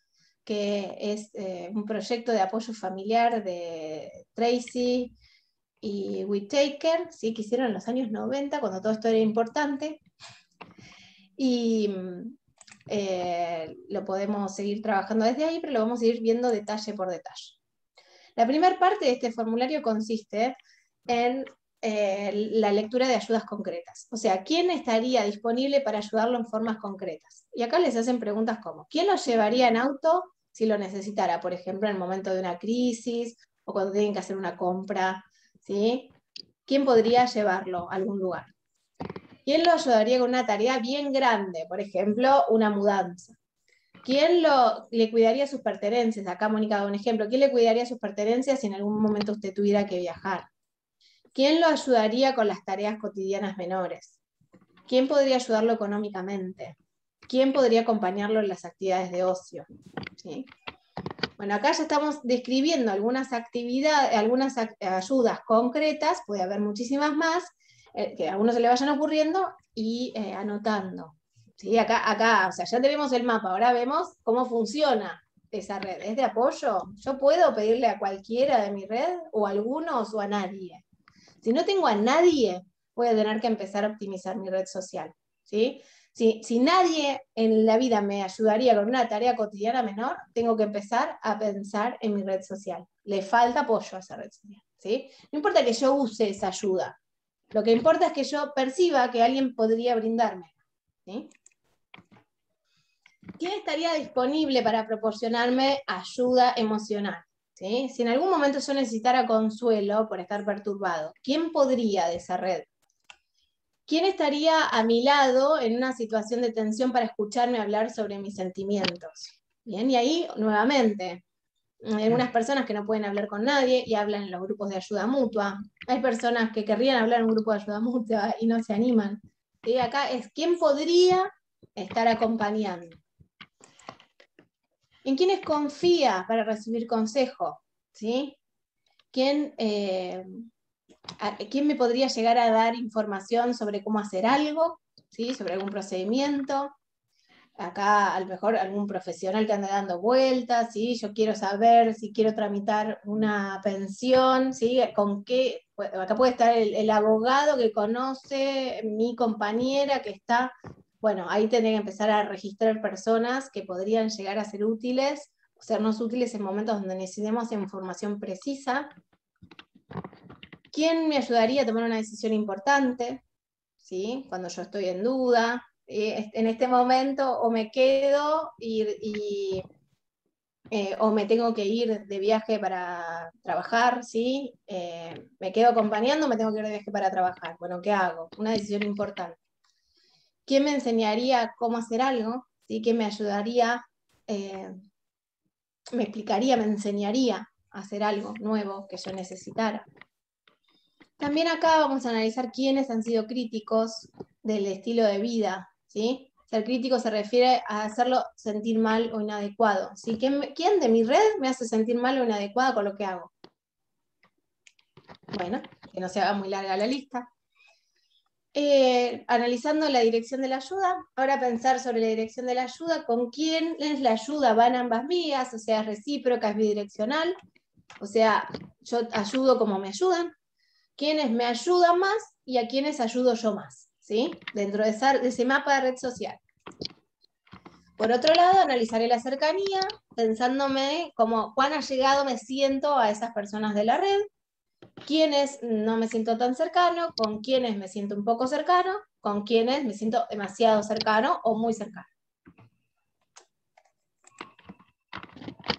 que es un proyecto de apoyo familiar de Tracy y Whittaker, ¿sí?, que hicieron en los años 90, cuando todo esto era importante. Y lo podemos seguir trabajando desde ahí, pero lo vamos a ir viendo detalle por detalle. La primera parte de este formulario consiste en la lectura de ayudas concretas. O sea, ¿quién estaría disponible para ayudarlo en formas concretas? Y acá les hacen preguntas como, ¿quién lo llevaría en auto si lo necesitara? Por ejemplo, en el momento de una crisis o cuando tienen que hacer una compra, ¿sí? ¿Quién podría llevarlo a algún lugar? ¿Quién lo ayudaría con una tarea bien grande? Por ejemplo, una mudanza. ¿Quién le cuidaría sus pertenencias? Acá Mónica da un ejemplo. ¿Quién le cuidaría sus pertenencias si en algún momento usted tuviera que viajar? ¿Quién lo ayudaría con las tareas cotidianas menores? ¿Quién podría ayudarlo económicamente? ¿Quién podría acompañarlo en las actividades de ocio? ¿Sí? Bueno, acá ya estamos describiendo algunas actividades, algunas ayudas concretas, puede haber muchísimas más, que a uno se le vayan ocurriendo y anotando. ¿Sí? Acá, o sea, ya tenemos el mapa, ahora vemos cómo funciona esa red. ¿Es de apoyo? ¿Yo puedo pedirle a cualquiera de mi red, o a algunos, o a nadie? Si no tengo a nadie, voy a tener que empezar a optimizar mi red social. ¿Sí? Si nadie en la vida me ayudaría con una tarea cotidiana menor, tengo que empezar a pensar en mi red social. Le falta apoyo a esa red social. ¿Sí? No importa que yo use esa ayuda. Lo que importa es que yo perciba que alguien podría brindarme. ¿Sí? ¿Quién estaría disponible para proporcionarme ayuda emocional? ¿Sí? Si en algún momento yo necesitara consuelo por estar perturbado, ¿quién podría de esa red? ¿Quién estaría a mi lado en una situación de tensión para escucharme hablar sobre mis sentimientos? Bien, y ahí, nuevamente, hay algunas personas que no pueden hablar con nadie y hablan en los grupos de ayuda mutua. Hay personas que querrían hablar en un grupo de ayuda mutua y no se animan. ¿Sí? Acá es quién podría estar acompañando. ¿En quiénes confía para recibir consejo? ¿Sí? ¿Quién me podría llegar a dar información sobre cómo hacer algo? ¿Sí? Sobre algún procedimiento. Acá a lo mejor algún profesional que anda dando vueltas, ¿sí? Yo quiero saber si quiero tramitar una pensión, ¿sí? ¿Con qué? Acá puede estar el abogado que conoce mi compañera que está. Bueno, ahí tendría que empezar a registrar personas que podrían llegar a ser útiles, o sernos útiles en momentos donde necesitemos información precisa. ¿Quién me ayudaría a tomar una decisión importante? ¿Sí? Cuando yo estoy en duda. En este momento o me quedo o me tengo que ir de viaje para trabajar, ¿sí? Me quedo acompañando, me tengo que ir de viaje para trabajar. Bueno, ¿qué hago? Una decisión importante. ¿Quién me enseñaría cómo hacer algo? ¿Sí? ¿Quién me ayudaría? Me explicaría, me enseñaría a hacer algo nuevo que yo necesitara. También acá vamos a analizar quiénes han sido críticos del estilo de vida, ¿sí? Ser crítico se refiere a hacerlo sentir mal o inadecuado, ¿sí? ¿Quién de mi red me hace sentir mal o inadecuada con lo que hago? Bueno, que no se haga muy larga la lista. Analizando la dirección de la ayuda, ahora pensar sobre la dirección de la ayuda, con quién es la ayuda, van ambas vías, o sea, es recíproca, es bidireccional, o sea, yo ayudo como me ayudan, quiénes me ayudan más y a quiénes ayudo yo más, ¿sí? Dentro de ese mapa de red social. Por otro lado, analizaré la cercanía, pensándome como cuán allegado me siento a esas personas de la red, quiénes no me siento tan cercano, con quiénes me siento un poco cercano, con quiénes me siento demasiado cercano o muy cercano.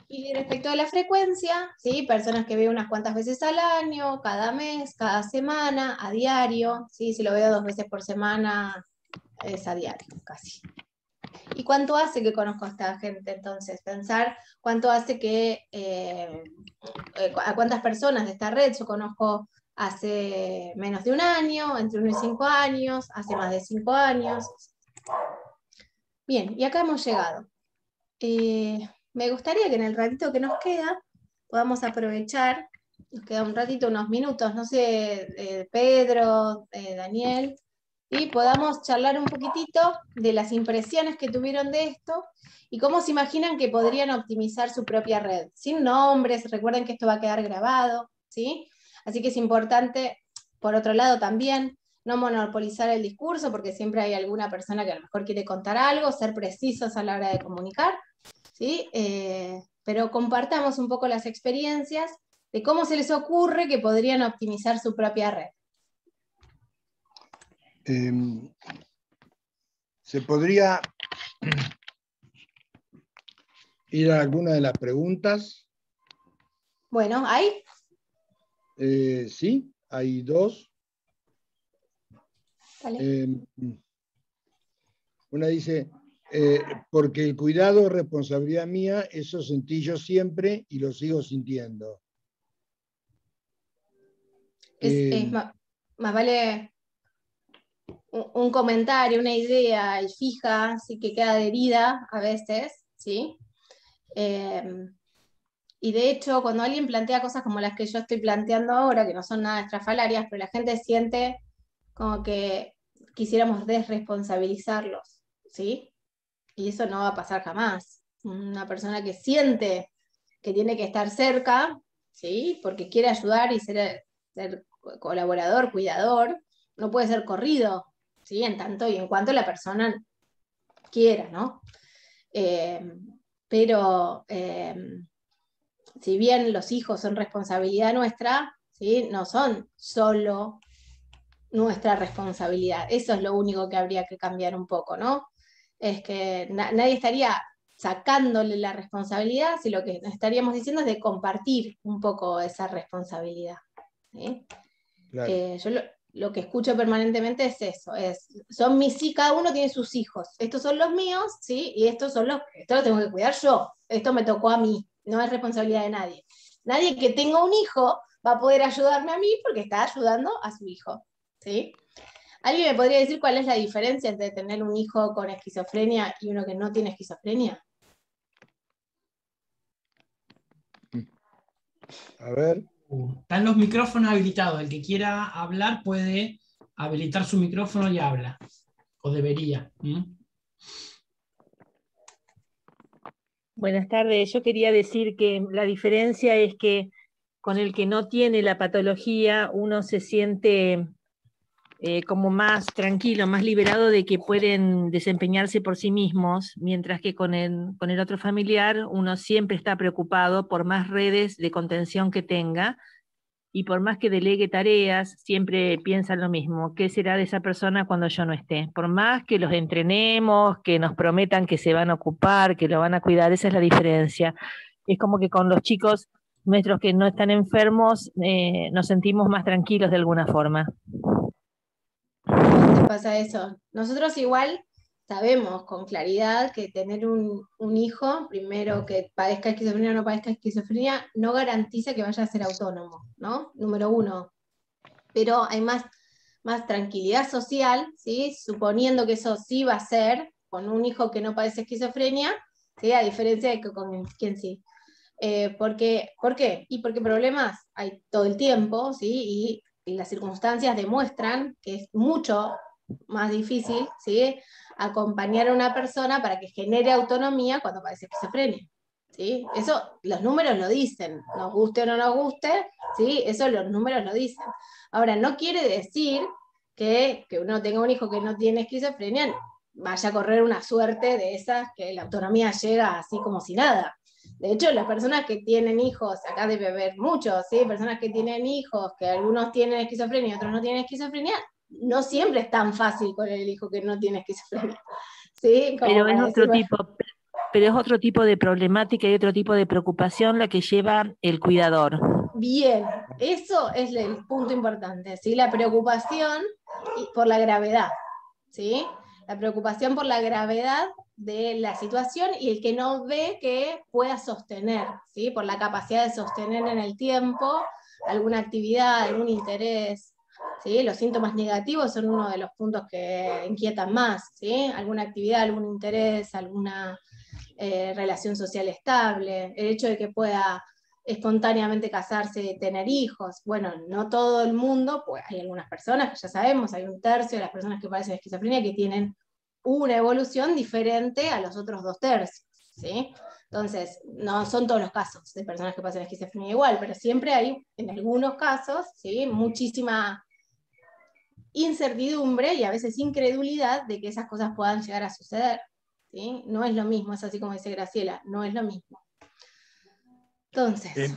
Y respecto a la frecuencia, ¿sí? Personas que veo unas cuantas veces al año, cada mes, cada semana, a diario, ¿sí? Si lo veo 2 veces por semana, es a diario, casi. ¿Y cuánto hace que conozco a esta gente? Entonces, pensar cuánto hace que, a cuántas personas de esta red yo conozco hace menos de un año, entre 1 y 5 años, hace más de 5 años. Bien, y acá hemos llegado. Me gustaría que en el ratito que nos queda podamos aprovechar, nos queda un ratito, unos minutos, no sé, Pedro, Daniel, y podamos charlar un poquitito de las impresiones que tuvieron de esto y cómo se imaginan que podrían optimizar su propia red. Sin nombres, recuerden que esto va a quedar grabado, ¿sí? Así que es importante, por otro lado también, no monopolizar el discurso, porque siempre hay alguna persona que a lo mejor quiere contar algo, ser precisos a la hora de comunicar, ¿sí? Pero compartamos un poco las experiencias de cómo se les ocurre que podrían optimizar su propia red. ¿Se podría ir a alguna de las preguntas? Bueno, ¿hay? Sí, hay dos. Vale. Una dice, porque el cuidado es responsabilidad mía, eso sentí yo siempre y lo sigo sintiendo. Más vale un comentario, una idea y fija, sí, que queda adherida a veces, ¿sí? Y de hecho, cuando alguien plantea cosas como las que yo estoy planteando ahora, que no son nada estrafalarias, pero la gente siente como que quisiéramos desresponsabilizarlos, ¿sí? Y eso no va a pasar jamás. Una persona que siente que tiene que estar cerca, ¿sí? Porque quiere ayudar y ser colaborador, cuidador, no puede ser corrido, ¿sí? En tanto y en cuanto la persona quiera, ¿no? Pero si bien los hijos son responsabilidad nuestra, ¿sí? No son solo nuestra responsabilidad. Eso es lo único que habría que cambiar un poco, ¿no? Es que nadie estaría sacándole la responsabilidad, si lo que estaríamos diciendo es de compartir un poco esa responsabilidad, ¿sí? Claro. Yo lo que escucho permanentemente es eso, son mis hijos, cada uno tiene sus hijos, estos son los míos, ¿sí? Y estos los tengo que cuidar yo, esto me tocó a mí, no es responsabilidad de nadie. Nadie que tenga un hijo va a poder ayudarme a mí porque está ayudando a su hijo, ¿sí? ¿Alguien me podría decir cuál es la diferencia entre tener un hijo con esquizofrenia y uno que no tiene esquizofrenia? A ver. Están los micrófonos habilitados. El que quiera hablar puede habilitar su micrófono y habla. O debería. Buenas tardes. Yo quería decir que la diferencia es que con el que no tiene la patología uno se siente como más tranquilo, más liberado de que pueden desempeñarse por sí mismos, mientras que con el otro familiar uno siempre está preocupado por más redes de contención que tenga, y por más que delegue tareas, siempre piensa lo mismo: ¿qué será de esa persona cuando yo no esté? Por más que los entrenemos, que nos prometan que se van a ocupar, que lo van a cuidar, esa es la diferencia. Es como que con los chicos nuestros que no están enfermos, nos sentimos más tranquilos de alguna forma. ¿Te pasa eso? Nosotros igual sabemos con claridad que tener un hijo, primero que padezca esquizofrenia o no padezca esquizofrenia, no garantiza que vaya a ser autónomo, ¿no? Número uno. Pero hay más tranquilidad social, ¿sí? Suponiendo que eso sí va a ser con un hijo que no padece esquizofrenia, ¿sí? A diferencia de que con quien sí. ¿Por qué? Y porque problemas hay todo el tiempo, ¿sí? Y las circunstancias demuestran que es mucho más difícil, ¿sí? Acompañar a una persona para que genere autonomía cuando padece esquizofrenia, ¿sí? Eso los números lo dicen, nos guste o no nos guste, ¿sí? Eso los números lo dicen. Ahora, no quiere decir que uno tenga un hijo que no tiene esquizofrenia vaya a correr una suerte de esas que la autonomía llega así como si nada. De hecho, las personas que tienen hijos, acá debe haber muchos, ¿sí? Personas que tienen hijos, que algunos tienen esquizofrenia y otros no tienen esquizofrenia, no siempre es tan fácil con el hijo que no tiene esquizofrenia, ¿sí? Pero es otro tipo de problemática y otro tipo de preocupación la que lleva el cuidador. Bien, eso es el punto importante, ¿sí? La preocupación por la gravedad, ¿sí? La preocupación por la gravedad de la situación y el que no ve que pueda sostener, ¿sí? Por la capacidad de sostener en el tiempo alguna actividad, algún interés, ¿sí? Los síntomas negativos son uno de los puntos que inquietan más, ¿sí? Alguna actividad, algún interés, alguna relación social estable, el hecho de que pueda espontáneamente casarse, tener hijos. Bueno, no todo el mundo, pues hay algunas personas que ya sabemos, hay un tercio de las personas que padecen esquizofrenia que tienen una evolución diferente a los otros 2/3, ¿sí? Entonces, no son todos los casos de personas que padecen esquizofrenia igual, pero siempre hay, en algunos casos, ¿sí? Muchísima incertidumbre y a veces incredulidad de que esas cosas puedan llegar a suceder. ¿Sí? No es lo mismo, es así como dice Graciela, no es lo mismo. Entonces,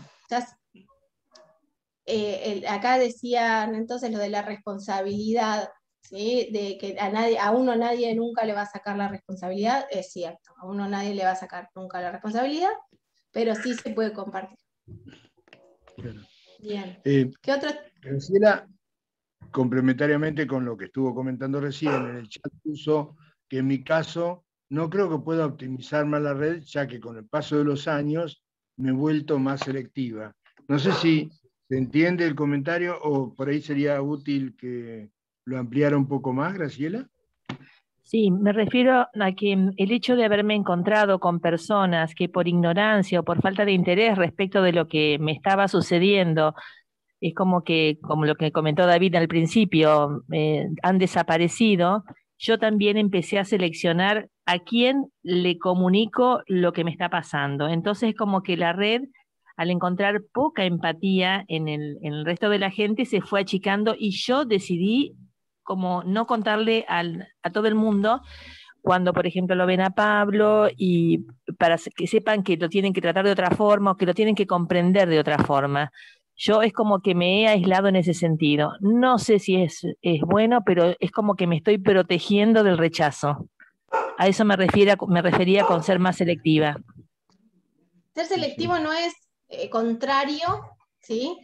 acá decían entonces lo de la responsabilidad, ¿sí? De que a uno nadie nunca le va a sacar la responsabilidad, es cierto, a uno nadie le va a sacar nunca la responsabilidad, pero sí se puede compartir. Bien. ¿Qué otro? Graciela, complementariamente con lo que estuvo comentando recién, en el chat puso que en mi caso no creo que pueda optimizar más la red, ya que con el paso de los años me he vuelto más selectiva. No sé si se entiende el comentario o por ahí sería útil que lo ampliara un poco más, Graciela. Sí, me refiero a que el hecho de haberme encontrado con personas que por ignorancia o por falta de interés respecto de lo que me estaba sucediendo, es como lo que comentó David al principio, han desaparecido. Yo también empecé a seleccionar a quién le comunico lo que me está pasando. Entonces, como que la red, al encontrar poca empatía en el resto de la gente, se fue achicando y yo decidí como no contarle a todo el mundo cuando, por ejemplo, lo ven a Pablo y para que sepan que lo tienen que tratar de otra forma o que lo tienen que comprender de otra forma. Yo es como que me he aislado en ese sentido. No sé si es bueno, pero es como que me estoy protegiendo del rechazo. A eso me refería con ser más selectiva. Ser selectivo no es contrario, ¿sí?,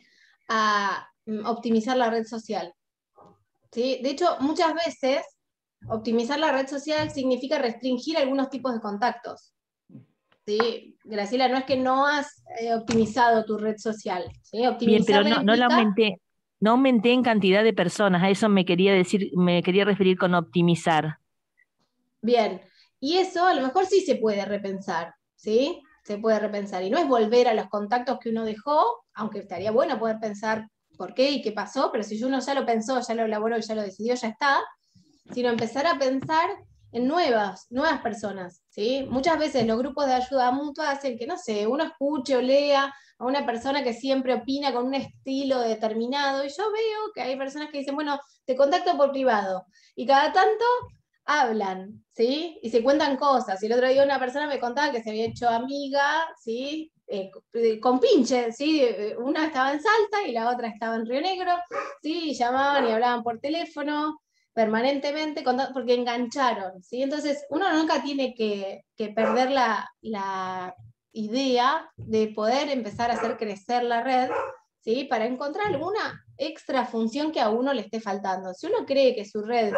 a optimizar la red social. ¿Sí? De hecho, muchas veces optimizar la red social significa restringir algunos tipos de contactos. ¿Sí? Graciela, no es que no has optimizado tu red social. ¿Sí? Bien, pero no la aumenté. No aumenté en cantidad de personas, a eso me quería referir con optimizar. Bien, y eso a lo mejor sí se puede repensar, ¿sí? Se puede repensar. Y no es volver a los contactos que uno dejó, aunque estaría bueno poder pensar por qué y qué pasó, pero si uno ya lo pensó, ya lo elaboró y ya lo decidió, ya está, sino empezar a pensar en nuevas personas, ¿sí? Muchas veces los grupos de ayuda mutua hacen que, no sé, uno escuche o lea a una persona que siempre opina con un estilo determinado, y yo veo que hay personas que dicen, bueno, te contacto por privado, y cada tanto hablan, ¿sí? Y se cuentan cosas, y el otro día una persona me contaba que se había hecho amiga, ¿sí? Con pinche, ¿sí? Una estaba en Salta y la otra estaba en Río Negro, ¿sí? Y llamaban y hablaban por teléfono permanentemente porque engancharon, ¿sí? Entonces uno nunca tiene que perder la idea de poder empezar a hacer crecer la red, ¿sí? Para encontrar alguna extra función que a uno le esté faltando. Si uno cree que su red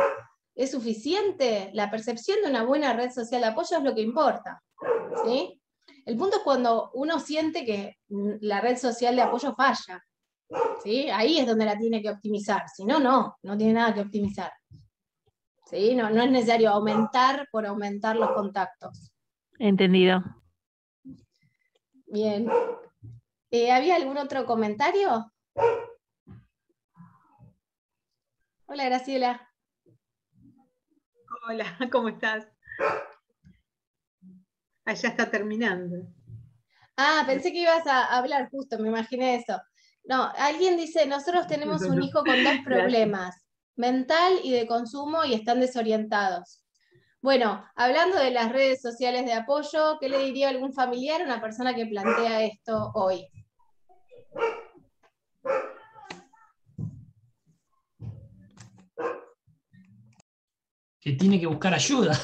es suficiente, la percepción de una buena red social de apoyo es lo que importa, ¿sí? El punto es cuando uno siente que la red social de apoyo falla, ¿sí? Ahí es donde la tiene que optimizar, si no, no tiene nada que optimizar. ¿Sí? No es necesario aumentar por aumentar los contactos. Entendido. Bien. ¿Había algún otro comentario? Hola, Graciela. Hola, ¿cómo estás? Ya está terminando. Pensé que ibas a hablar justo, me imaginé eso. No, alguien dice, nosotros tenemos un hijo con 2 problemas, mental y de consumo, y están desorientados. Bueno, hablando de las redes sociales de apoyo, ¿qué le diría a algún familiar a una persona que plantea esto hoy? Que tiene que buscar ayuda.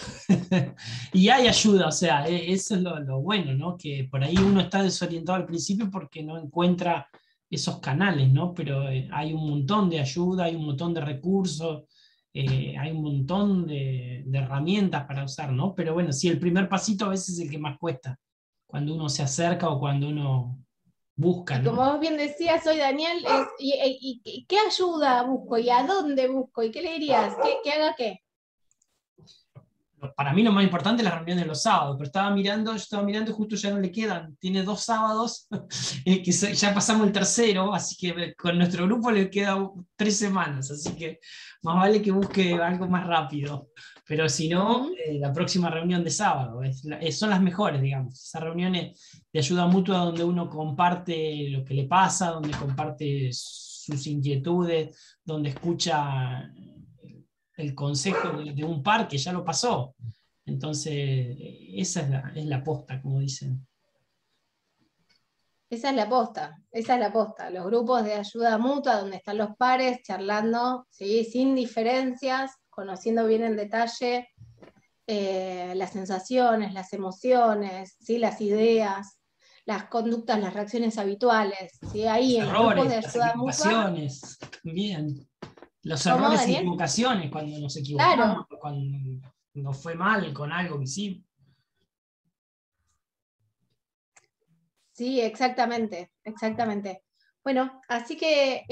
Y hay ayuda, o sea, eso es lo bueno, ¿no? Que por ahí uno está desorientado al principio porque no encuentra esos canales, ¿no? Pero hay un montón de ayuda, hay un montón de recursos, hay un montón de herramientas para usar, ¿no? Pero bueno, sí, el primer pasito a veces es el que más cuesta, cuando uno se acerca o cuando uno busca, ¿no? Y como vos bien decías, soy Daniel, ¿y qué ayuda busco? ¿Y a dónde busco? ¿Y qué le dirías? ¿Que haga qué? Para mí lo más importante es la reunión de los sábados, pero yo estaba mirando y justo ya no le quedan, tiene 2 sábados, que ya pasamos el tercero, así que con nuestro grupo le quedan 3 semanas, así que más vale que busque algo más rápido, pero si no, la próxima reunión de sábado, son las mejores, digamos, esas reuniones de ayuda mutua donde uno comparte lo que le pasa, donde comparte sus inquietudes, donde escucha el consejo de un par que ya lo pasó. Entonces, esa es la posta, como dicen. Esa es la posta. Los grupos de ayuda mutua donde están los pares charlando, ¿sí? Sin diferencias, conociendo bien en detalle las sensaciones, las emociones, ¿sí? Las ideas, las conductas, las reacciones habituales. ¿Sí? Ahí Los en errores, los grupos de las ayuda mutua. equivocaciones, también. Los ¿Cómo, errores y Daniel? equivocaciones, cuando nos equivocamos, Claro. cuando nos fue mal con algo que sí. Sí, exactamente. Bueno, así que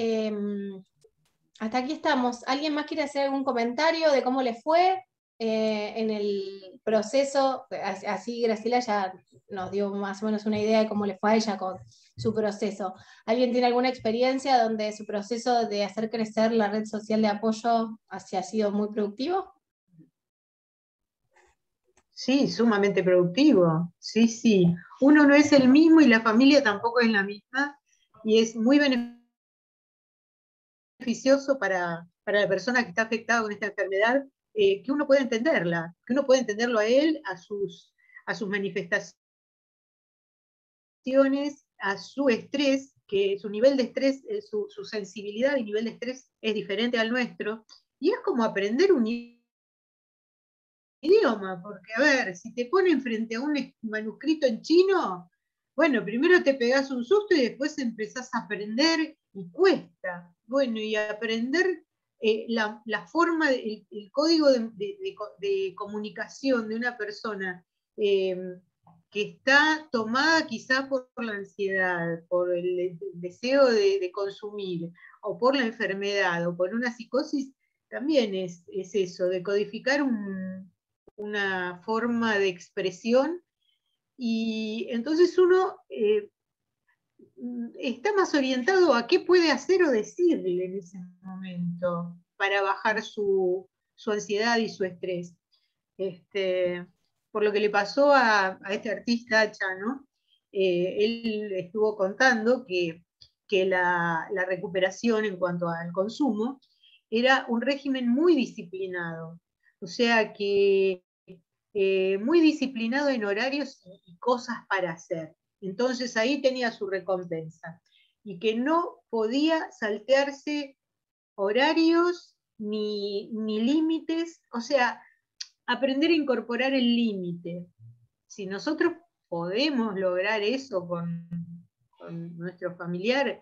hasta aquí estamos. ¿Alguien más quiere hacer algún comentario de cómo le fue en el proceso? Así Graciela ya nos dio más o menos una idea de cómo le fue a ella con su proceso. ¿Alguien tiene alguna experiencia donde su proceso de hacer crecer la red social de apoyo ha sido muy productivo? Sí, sumamente productivo. Sí. Uno no es el mismo y la familia tampoco es la misma. Y es muy beneficioso para la persona que está afectada con esta enfermedad, que uno pueda entenderla, que uno pueda entenderlo a él, a sus manifestaciones, a su estrés, que su nivel de estrés, su sensibilidad y nivel de estrés es diferente al nuestro. Y es como aprender un idioma, porque a ver, si te ponen frente a un manuscrito en chino, bueno, primero te pegás un susto y después empezás a aprender y cuesta. Bueno, y aprender la forma, el código de comunicación de una persona que está tomada quizá por la ansiedad, por el deseo de consumir, o por la enfermedad, o por una psicosis, también es eso, de codificar una forma de expresión, y entonces uno está más orientado a qué puede hacer o decirle en ese momento para bajar su ansiedad y su estrés. Por lo que le pasó a este artista Chano, él estuvo contando que la recuperación en cuanto al consumo era un régimen muy disciplinado, o sea que muy disciplinado en horarios y cosas para hacer. Entonces ahí tenía su recompensa. Y que no podía saltearse horarios ni límites, o sea, aprender a incorporar el límite. Si nosotros podemos lograr eso con nuestro familiar,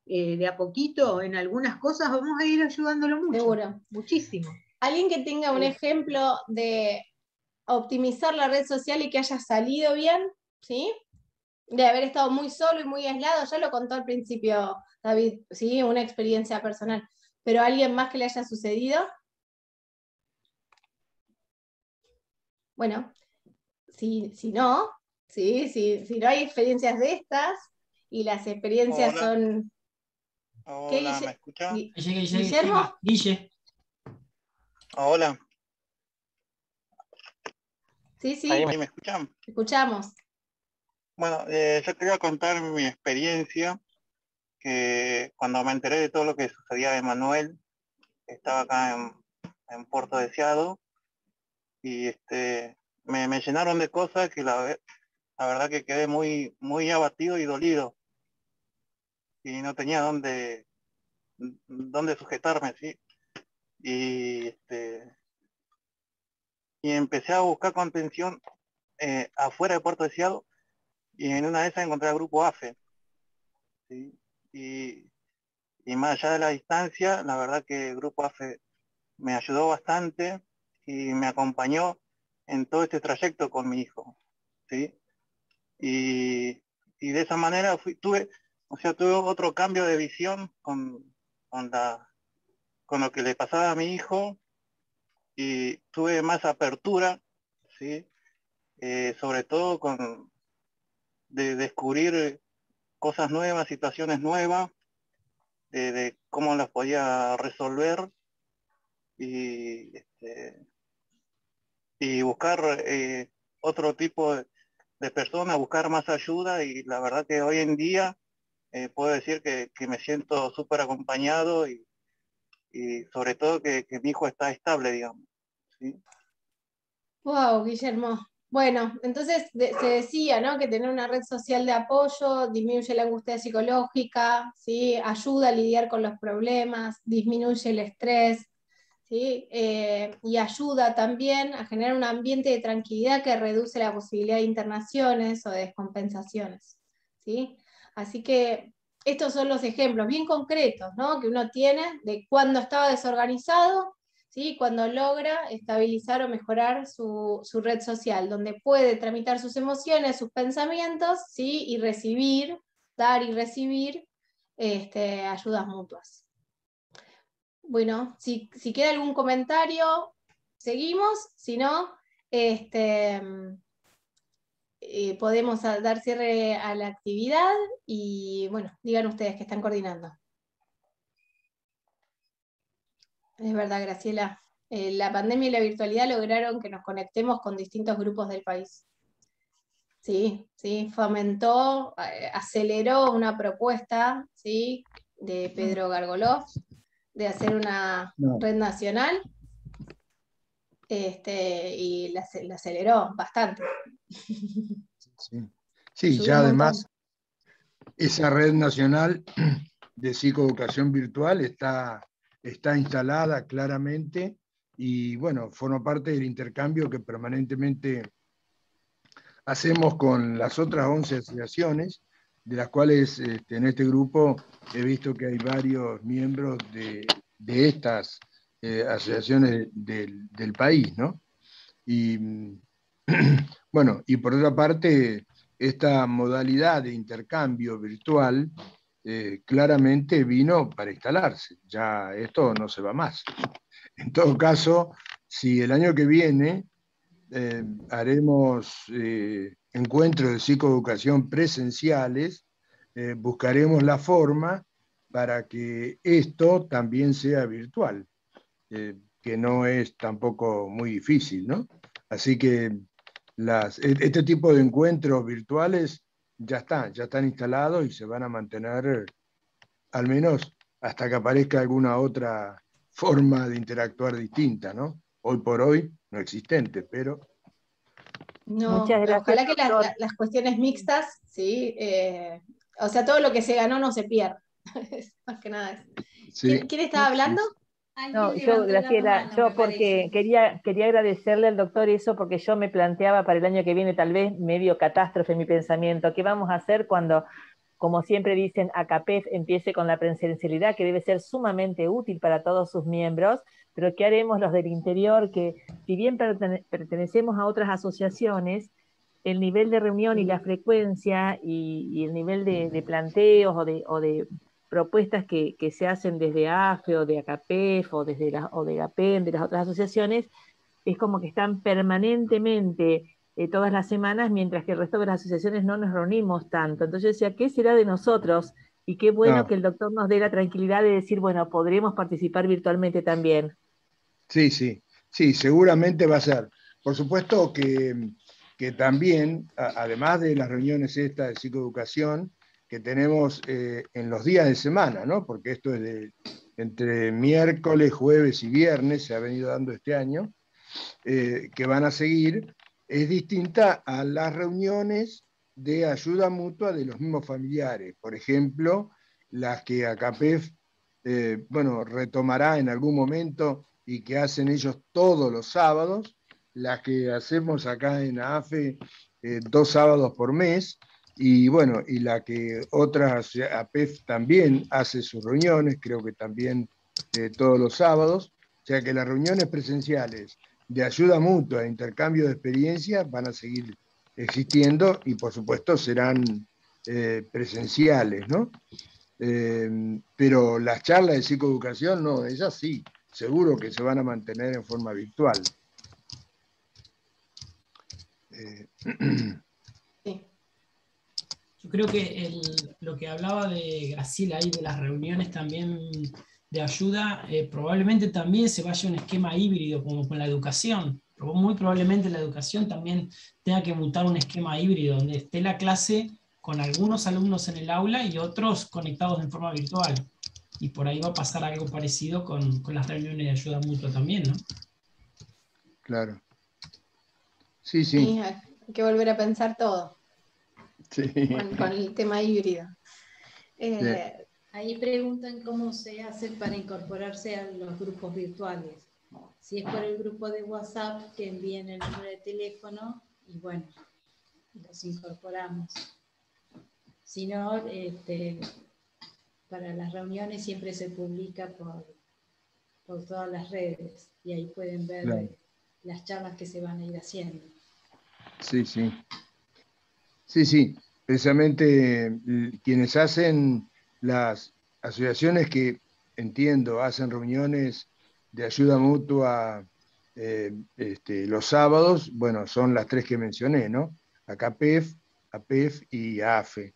de a poquito, en algunas cosas vamos a ir ayudándolo mucho. Seguro. Muchísimo. ¿Alguien que tenga un ejemplo de optimizar la red social y que haya salido bien? ¿Sí? De haber estado muy solo y muy aislado, ya lo contó al principio David, ¿sí? Una experiencia personal. ¿Pero alguien más que le haya sucedido? Bueno, si no, ¿sí? Si no hay experiencias de estas, y las experiencias Hola. son... ¿Qué, Hola, ¿me escucha? Guillermo? Guille. Hola. Sí. ¿Ahí me escuchan? Escuchamos. Bueno, yo quería contar mi experiencia, que cuando me enteré de todo lo que sucedía de Manuel, estaba acá en Puerto Deseado, y me llenaron de cosas que la verdad que quedé muy abatido y dolido, y no tenía dónde sujetarme, ¿sí? Y empecé a buscar contención afuera de Puerto Deseado, y en una de esas encontré al grupo AFE, ¿sí? Y más allá de la distancia, la verdad que el grupo AFE me ayudó bastante y me acompañó en todo este trayecto con mi hijo, ¿sí? Y de esa manera tuve otro cambio de visión con lo que le pasaba a mi hijo, y tuve más apertura, ¿sí? Sobre todo de descubrir cosas nuevas, situaciones nuevas, de cómo las podía resolver, y buscar otro tipo de personas, buscar más ayuda, y la verdad que hoy en día puedo decir que me siento súper acompañado, y y sobre todo que mi hijo está estable, digamos. ¿Sí? Wow, Guillermo. Bueno, entonces se decía, ¿no?, que tener una red social de apoyo disminuye la angustia psicológica, ¿sí?, ayuda a lidiar con los problemas, disminuye el estrés, ¿sí?, y ayuda también a generar un ambiente de tranquilidad que reduce la posibilidad de internaciones o de descompensaciones, ¿sí? Así que estos son los ejemplos bien concretos, ¿no?, que uno tiene de cuando estaba desorganizado, ¿sí?, cuando logra estabilizar o mejorar su red social, donde puede tramitar sus emociones, sus pensamientos, ¿sí?, y recibir, dar y recibir ayudas mutuas. Bueno, si queda algún comentario, seguimos, si no, podemos dar cierre a la actividad y bueno, digan ustedes que están coordinando. Es verdad, Graciela. La pandemia y la virtualidad lograron que nos conectemos con distintos grupos del país. Sí, sí, fomentó, aceleró una propuesta, ¿sí?, de Pedro Gargolov de hacer una red nacional, y la aceleró bastante. Sí, ya además esa red nacional de psicoeducación virtual está instalada claramente y bueno, forma parte del intercambio que permanentemente hacemos con las otras 11 asociaciones, de las cuales en este grupo he visto que hay varios miembros de estas asociaciones del país, ¿no? Y bueno, y por otra parte, esta modalidad de intercambio virtual claramente vino para instalarse, ya esto no se va más. En todo caso, si el año que viene haremos encuentros de psicoeducación presenciales, buscaremos la forma para que esto también sea virtual, que no es tampoco muy difícil, ¿no? Así que este tipo de encuentros virtuales ya están instalados y se van a mantener al menos hasta que aparezca alguna otra forma de interactuar distinta, ¿no? Hoy por hoy no existente, pero... No, Muchas gracias, ojalá que doctor. las cuestiones mixtas, ¿sí? O sea, todo lo que se ganó no se pierde. Más que nada. Sí. ¿Quién estaba hablando? No, yo, Graciela, yo porque quería agradecerle al doctor eso, porque yo me planteaba para el año que viene tal vez medio catástrofe en mi pensamiento. ¿Qué vamos a hacer cuando, como siempre dicen, ACAPEF empiece con la presencialidad, que debe ser sumamente útil para todos sus miembros, pero qué haremos los del interior, que si bien pertenecemos a otras asociaciones, el nivel de reunión y la frecuencia y el nivel de planteos o de propuestas que se hacen desde AFE o de ACAPEF o de GAPEN, de las otras asociaciones, es como que están permanentemente todas las semanas, mientras que el resto de las asociaciones no nos reunimos tanto. Entonces yo decía, ¿qué será de nosotros? Y qué bueno que el doctor nos dé la tranquilidad de decir, bueno, podremos participar virtualmente también. Sí, seguramente va a ser. Por supuesto que también, además de las reuniones estas de psicoeducación, que tenemos en los días de semana, ¿no? Porque esto es entre miércoles, jueves y viernes, se ha venido dando este año, que van a seguir, es distinta a las reuniones de ayuda mutua de los mismos familiares. Por ejemplo, las que ACAPEF retomará en algún momento y que hacen ellos todos los sábados, las que hacemos acá en AFE 2 sábados por mes, y bueno, y la que otras, APEF también hace sus reuniones, creo que también todos los sábados, o sea que las reuniones presenciales de ayuda mutua, de intercambio de experiencias, van a seguir existiendo y por supuesto serán presenciales, ¿no? Pero las charlas de psicoeducación, no, ellas sí, seguro que se van a mantener en forma virtual. Yo creo que lo que hablaba de Graciela ahí de las reuniones también de ayuda, probablemente también se vaya a un esquema híbrido como con la educación. Muy probablemente la educación también tenga que mutar un esquema híbrido donde esté la clase con algunos alumnos en el aula y otros conectados en forma virtual. y por ahí va a pasar algo parecido con las reuniones de ayuda mutua también, ¿no? Claro. Sí, Sí, sí. hay que volver a pensar todo Sí. con el tema híbrido. Ahí preguntan cómo se hace para incorporarse a los grupos virtuales. Si es por el grupo de WhatsApp, que envíen el número de teléfono y bueno, los incorporamos. Si no, para las reuniones siempre se publica por todas las redes y ahí pueden ver Claro. las charlas que se van a ir haciendo. Sí, sí. Sí, sí. Precisamente quienes hacen las asociaciones que, entiendo, hacen reuniones de ayuda mutua los sábados, bueno, son las tres que mencioné, ¿no? ACAPEF, APEF y AFE.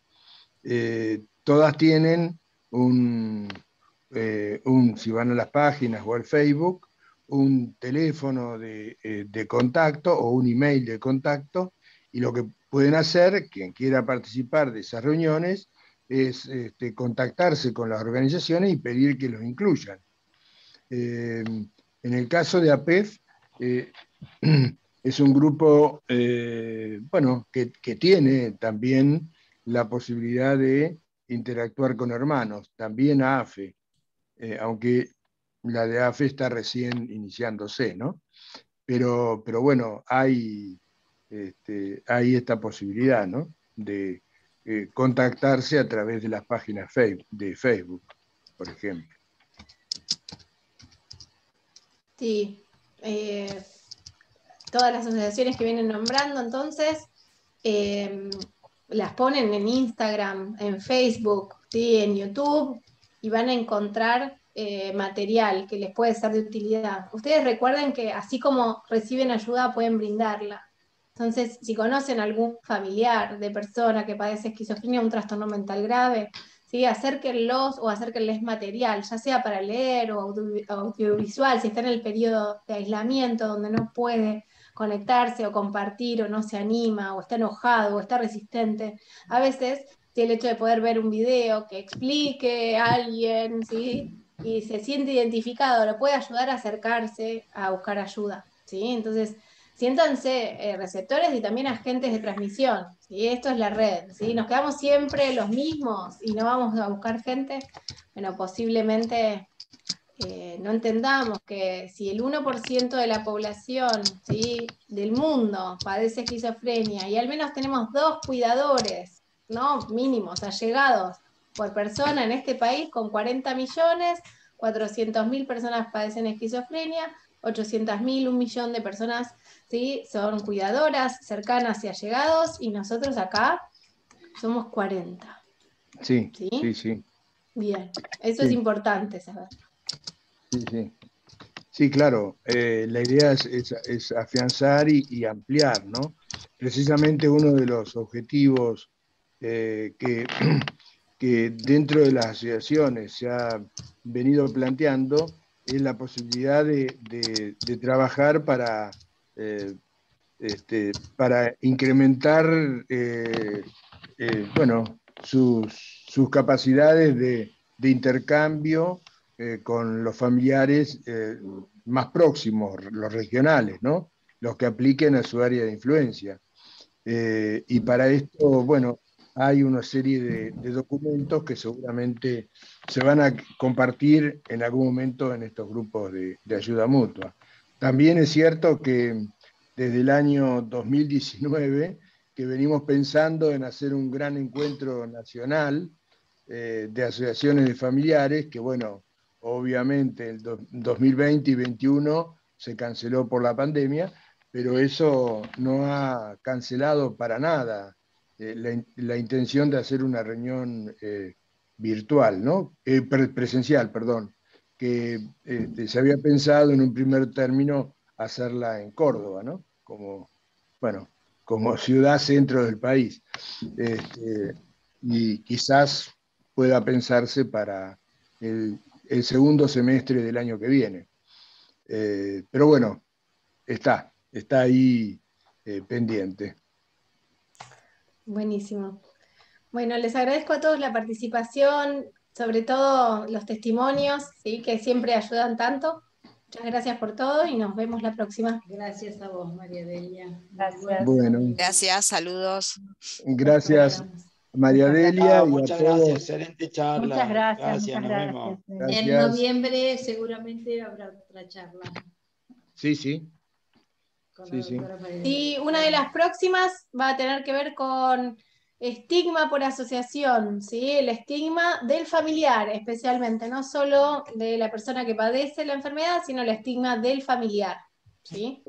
Todas tienen si van a las páginas o al Facebook, un teléfono de contacto o un email de contacto, y lo que pueden hacer, quien quiera participar de esas reuniones, es contactarse con las organizaciones y pedir que los incluyan. En el caso de APEF, es un grupo bueno, que tiene también la posibilidad de interactuar con hermanos, también AFE, aunque la de AFE está recién iniciándose, ¿no? Pero bueno, hay esta posibilidad, ¿no? De contactarse a través de las páginas de Facebook, por ejemplo. Sí, todas las asociaciones que vienen nombrando, entonces, las ponen en Instagram, en Facebook, ¿sí? En YouTube, y van a encontrar material que les puede ser de utilidad. Ustedes recuerden que así como reciben ayuda, pueden brindarla. Entonces, si conocen algún familiar de persona que padece esquizofrenia o un trastorno mental grave, ¿sí? Acérquenlos o acérquenles material, ya sea para leer o audiovisual, si está en el periodo de aislamiento donde no puede conectarse o compartir o no se anima o está enojado o está resistente. A veces, sí, el hecho de poder ver un video que explique a alguien, ¿sí? Y se siente identificado, lo puede ayudar a acercarse a buscar ayuda, ¿sí? Entonces, siéntanse receptores y también agentes de transmisión, ¿sí? Esto es la red, ¿sí? Nos quedamos siempre los mismos y no vamos a buscar gente, bueno, posiblemente no entendamos que si el 1% de la población, ¿sí? Del mundo padece esquizofrenia y al menos tenemos 2 cuidadores, ¿no? Mínimos, allegados por persona en este país, con 40 millones, 400.000 personas padecen esquizofrenia, 800.000, 1 millón de personas, ¿sí? Son cuidadoras, cercanas y allegados, y nosotros acá somos 40. Sí, ¿Sí? sí, sí. Bien, eso Sí. es importante saber. Sí, sí. Sí, claro, la idea es afianzar y ampliar, ¿no? Precisamente uno de los objetivos que dentro de las asociaciones se ha venido planteando es la posibilidad de trabajar para incrementar bueno, sus capacidades de intercambio con los familiares más próximos, los regionales, ¿no? Los que apliquen a su área de influencia. Y para esto, bueno, hay una serie de documentos que seguramente se van a compartir en algún momento en estos grupos de ayuda mutua. También es cierto que desde el año 2019 que venimos pensando en hacer un gran encuentro nacional de asociaciones de familiares, que bueno, obviamente el 2020 y 2021 se canceló por la pandemia, pero eso no ha cancelado para nada la intención de hacer una reunión virtual, ¿no? Presencial, perdón, que se había pensado en un primer término hacerla en Córdoba, ¿no? Bueno, como ciudad centro del país. Y quizás pueda pensarse para el segundo semestre del año que viene. Pero bueno, está ahí pendiente. Buenísimo. Bueno, les agradezco a todos la participación. sobre todo los testimonios, ¿sí? Que siempre ayudan tanto. Muchas gracias por todo y nos vemos la próxima. Gracias a vos, María Delia. Gracias. Bueno, Gracias, saludos. gracias María Delia. Muchas gracias, excelente charla. Muchas gracias, Nos muchas vemos. gracias. En noviembre seguramente habrá otra charla. Sí, sí. Con Sí, la sí. doctora María Y Delia. una de las próximas va a tener que ver con estigma por asociación, ¿sí? El estigma del familiar, especialmente, no solo de la persona que padece la enfermedad, sino el estigma del familiar, ¿sí?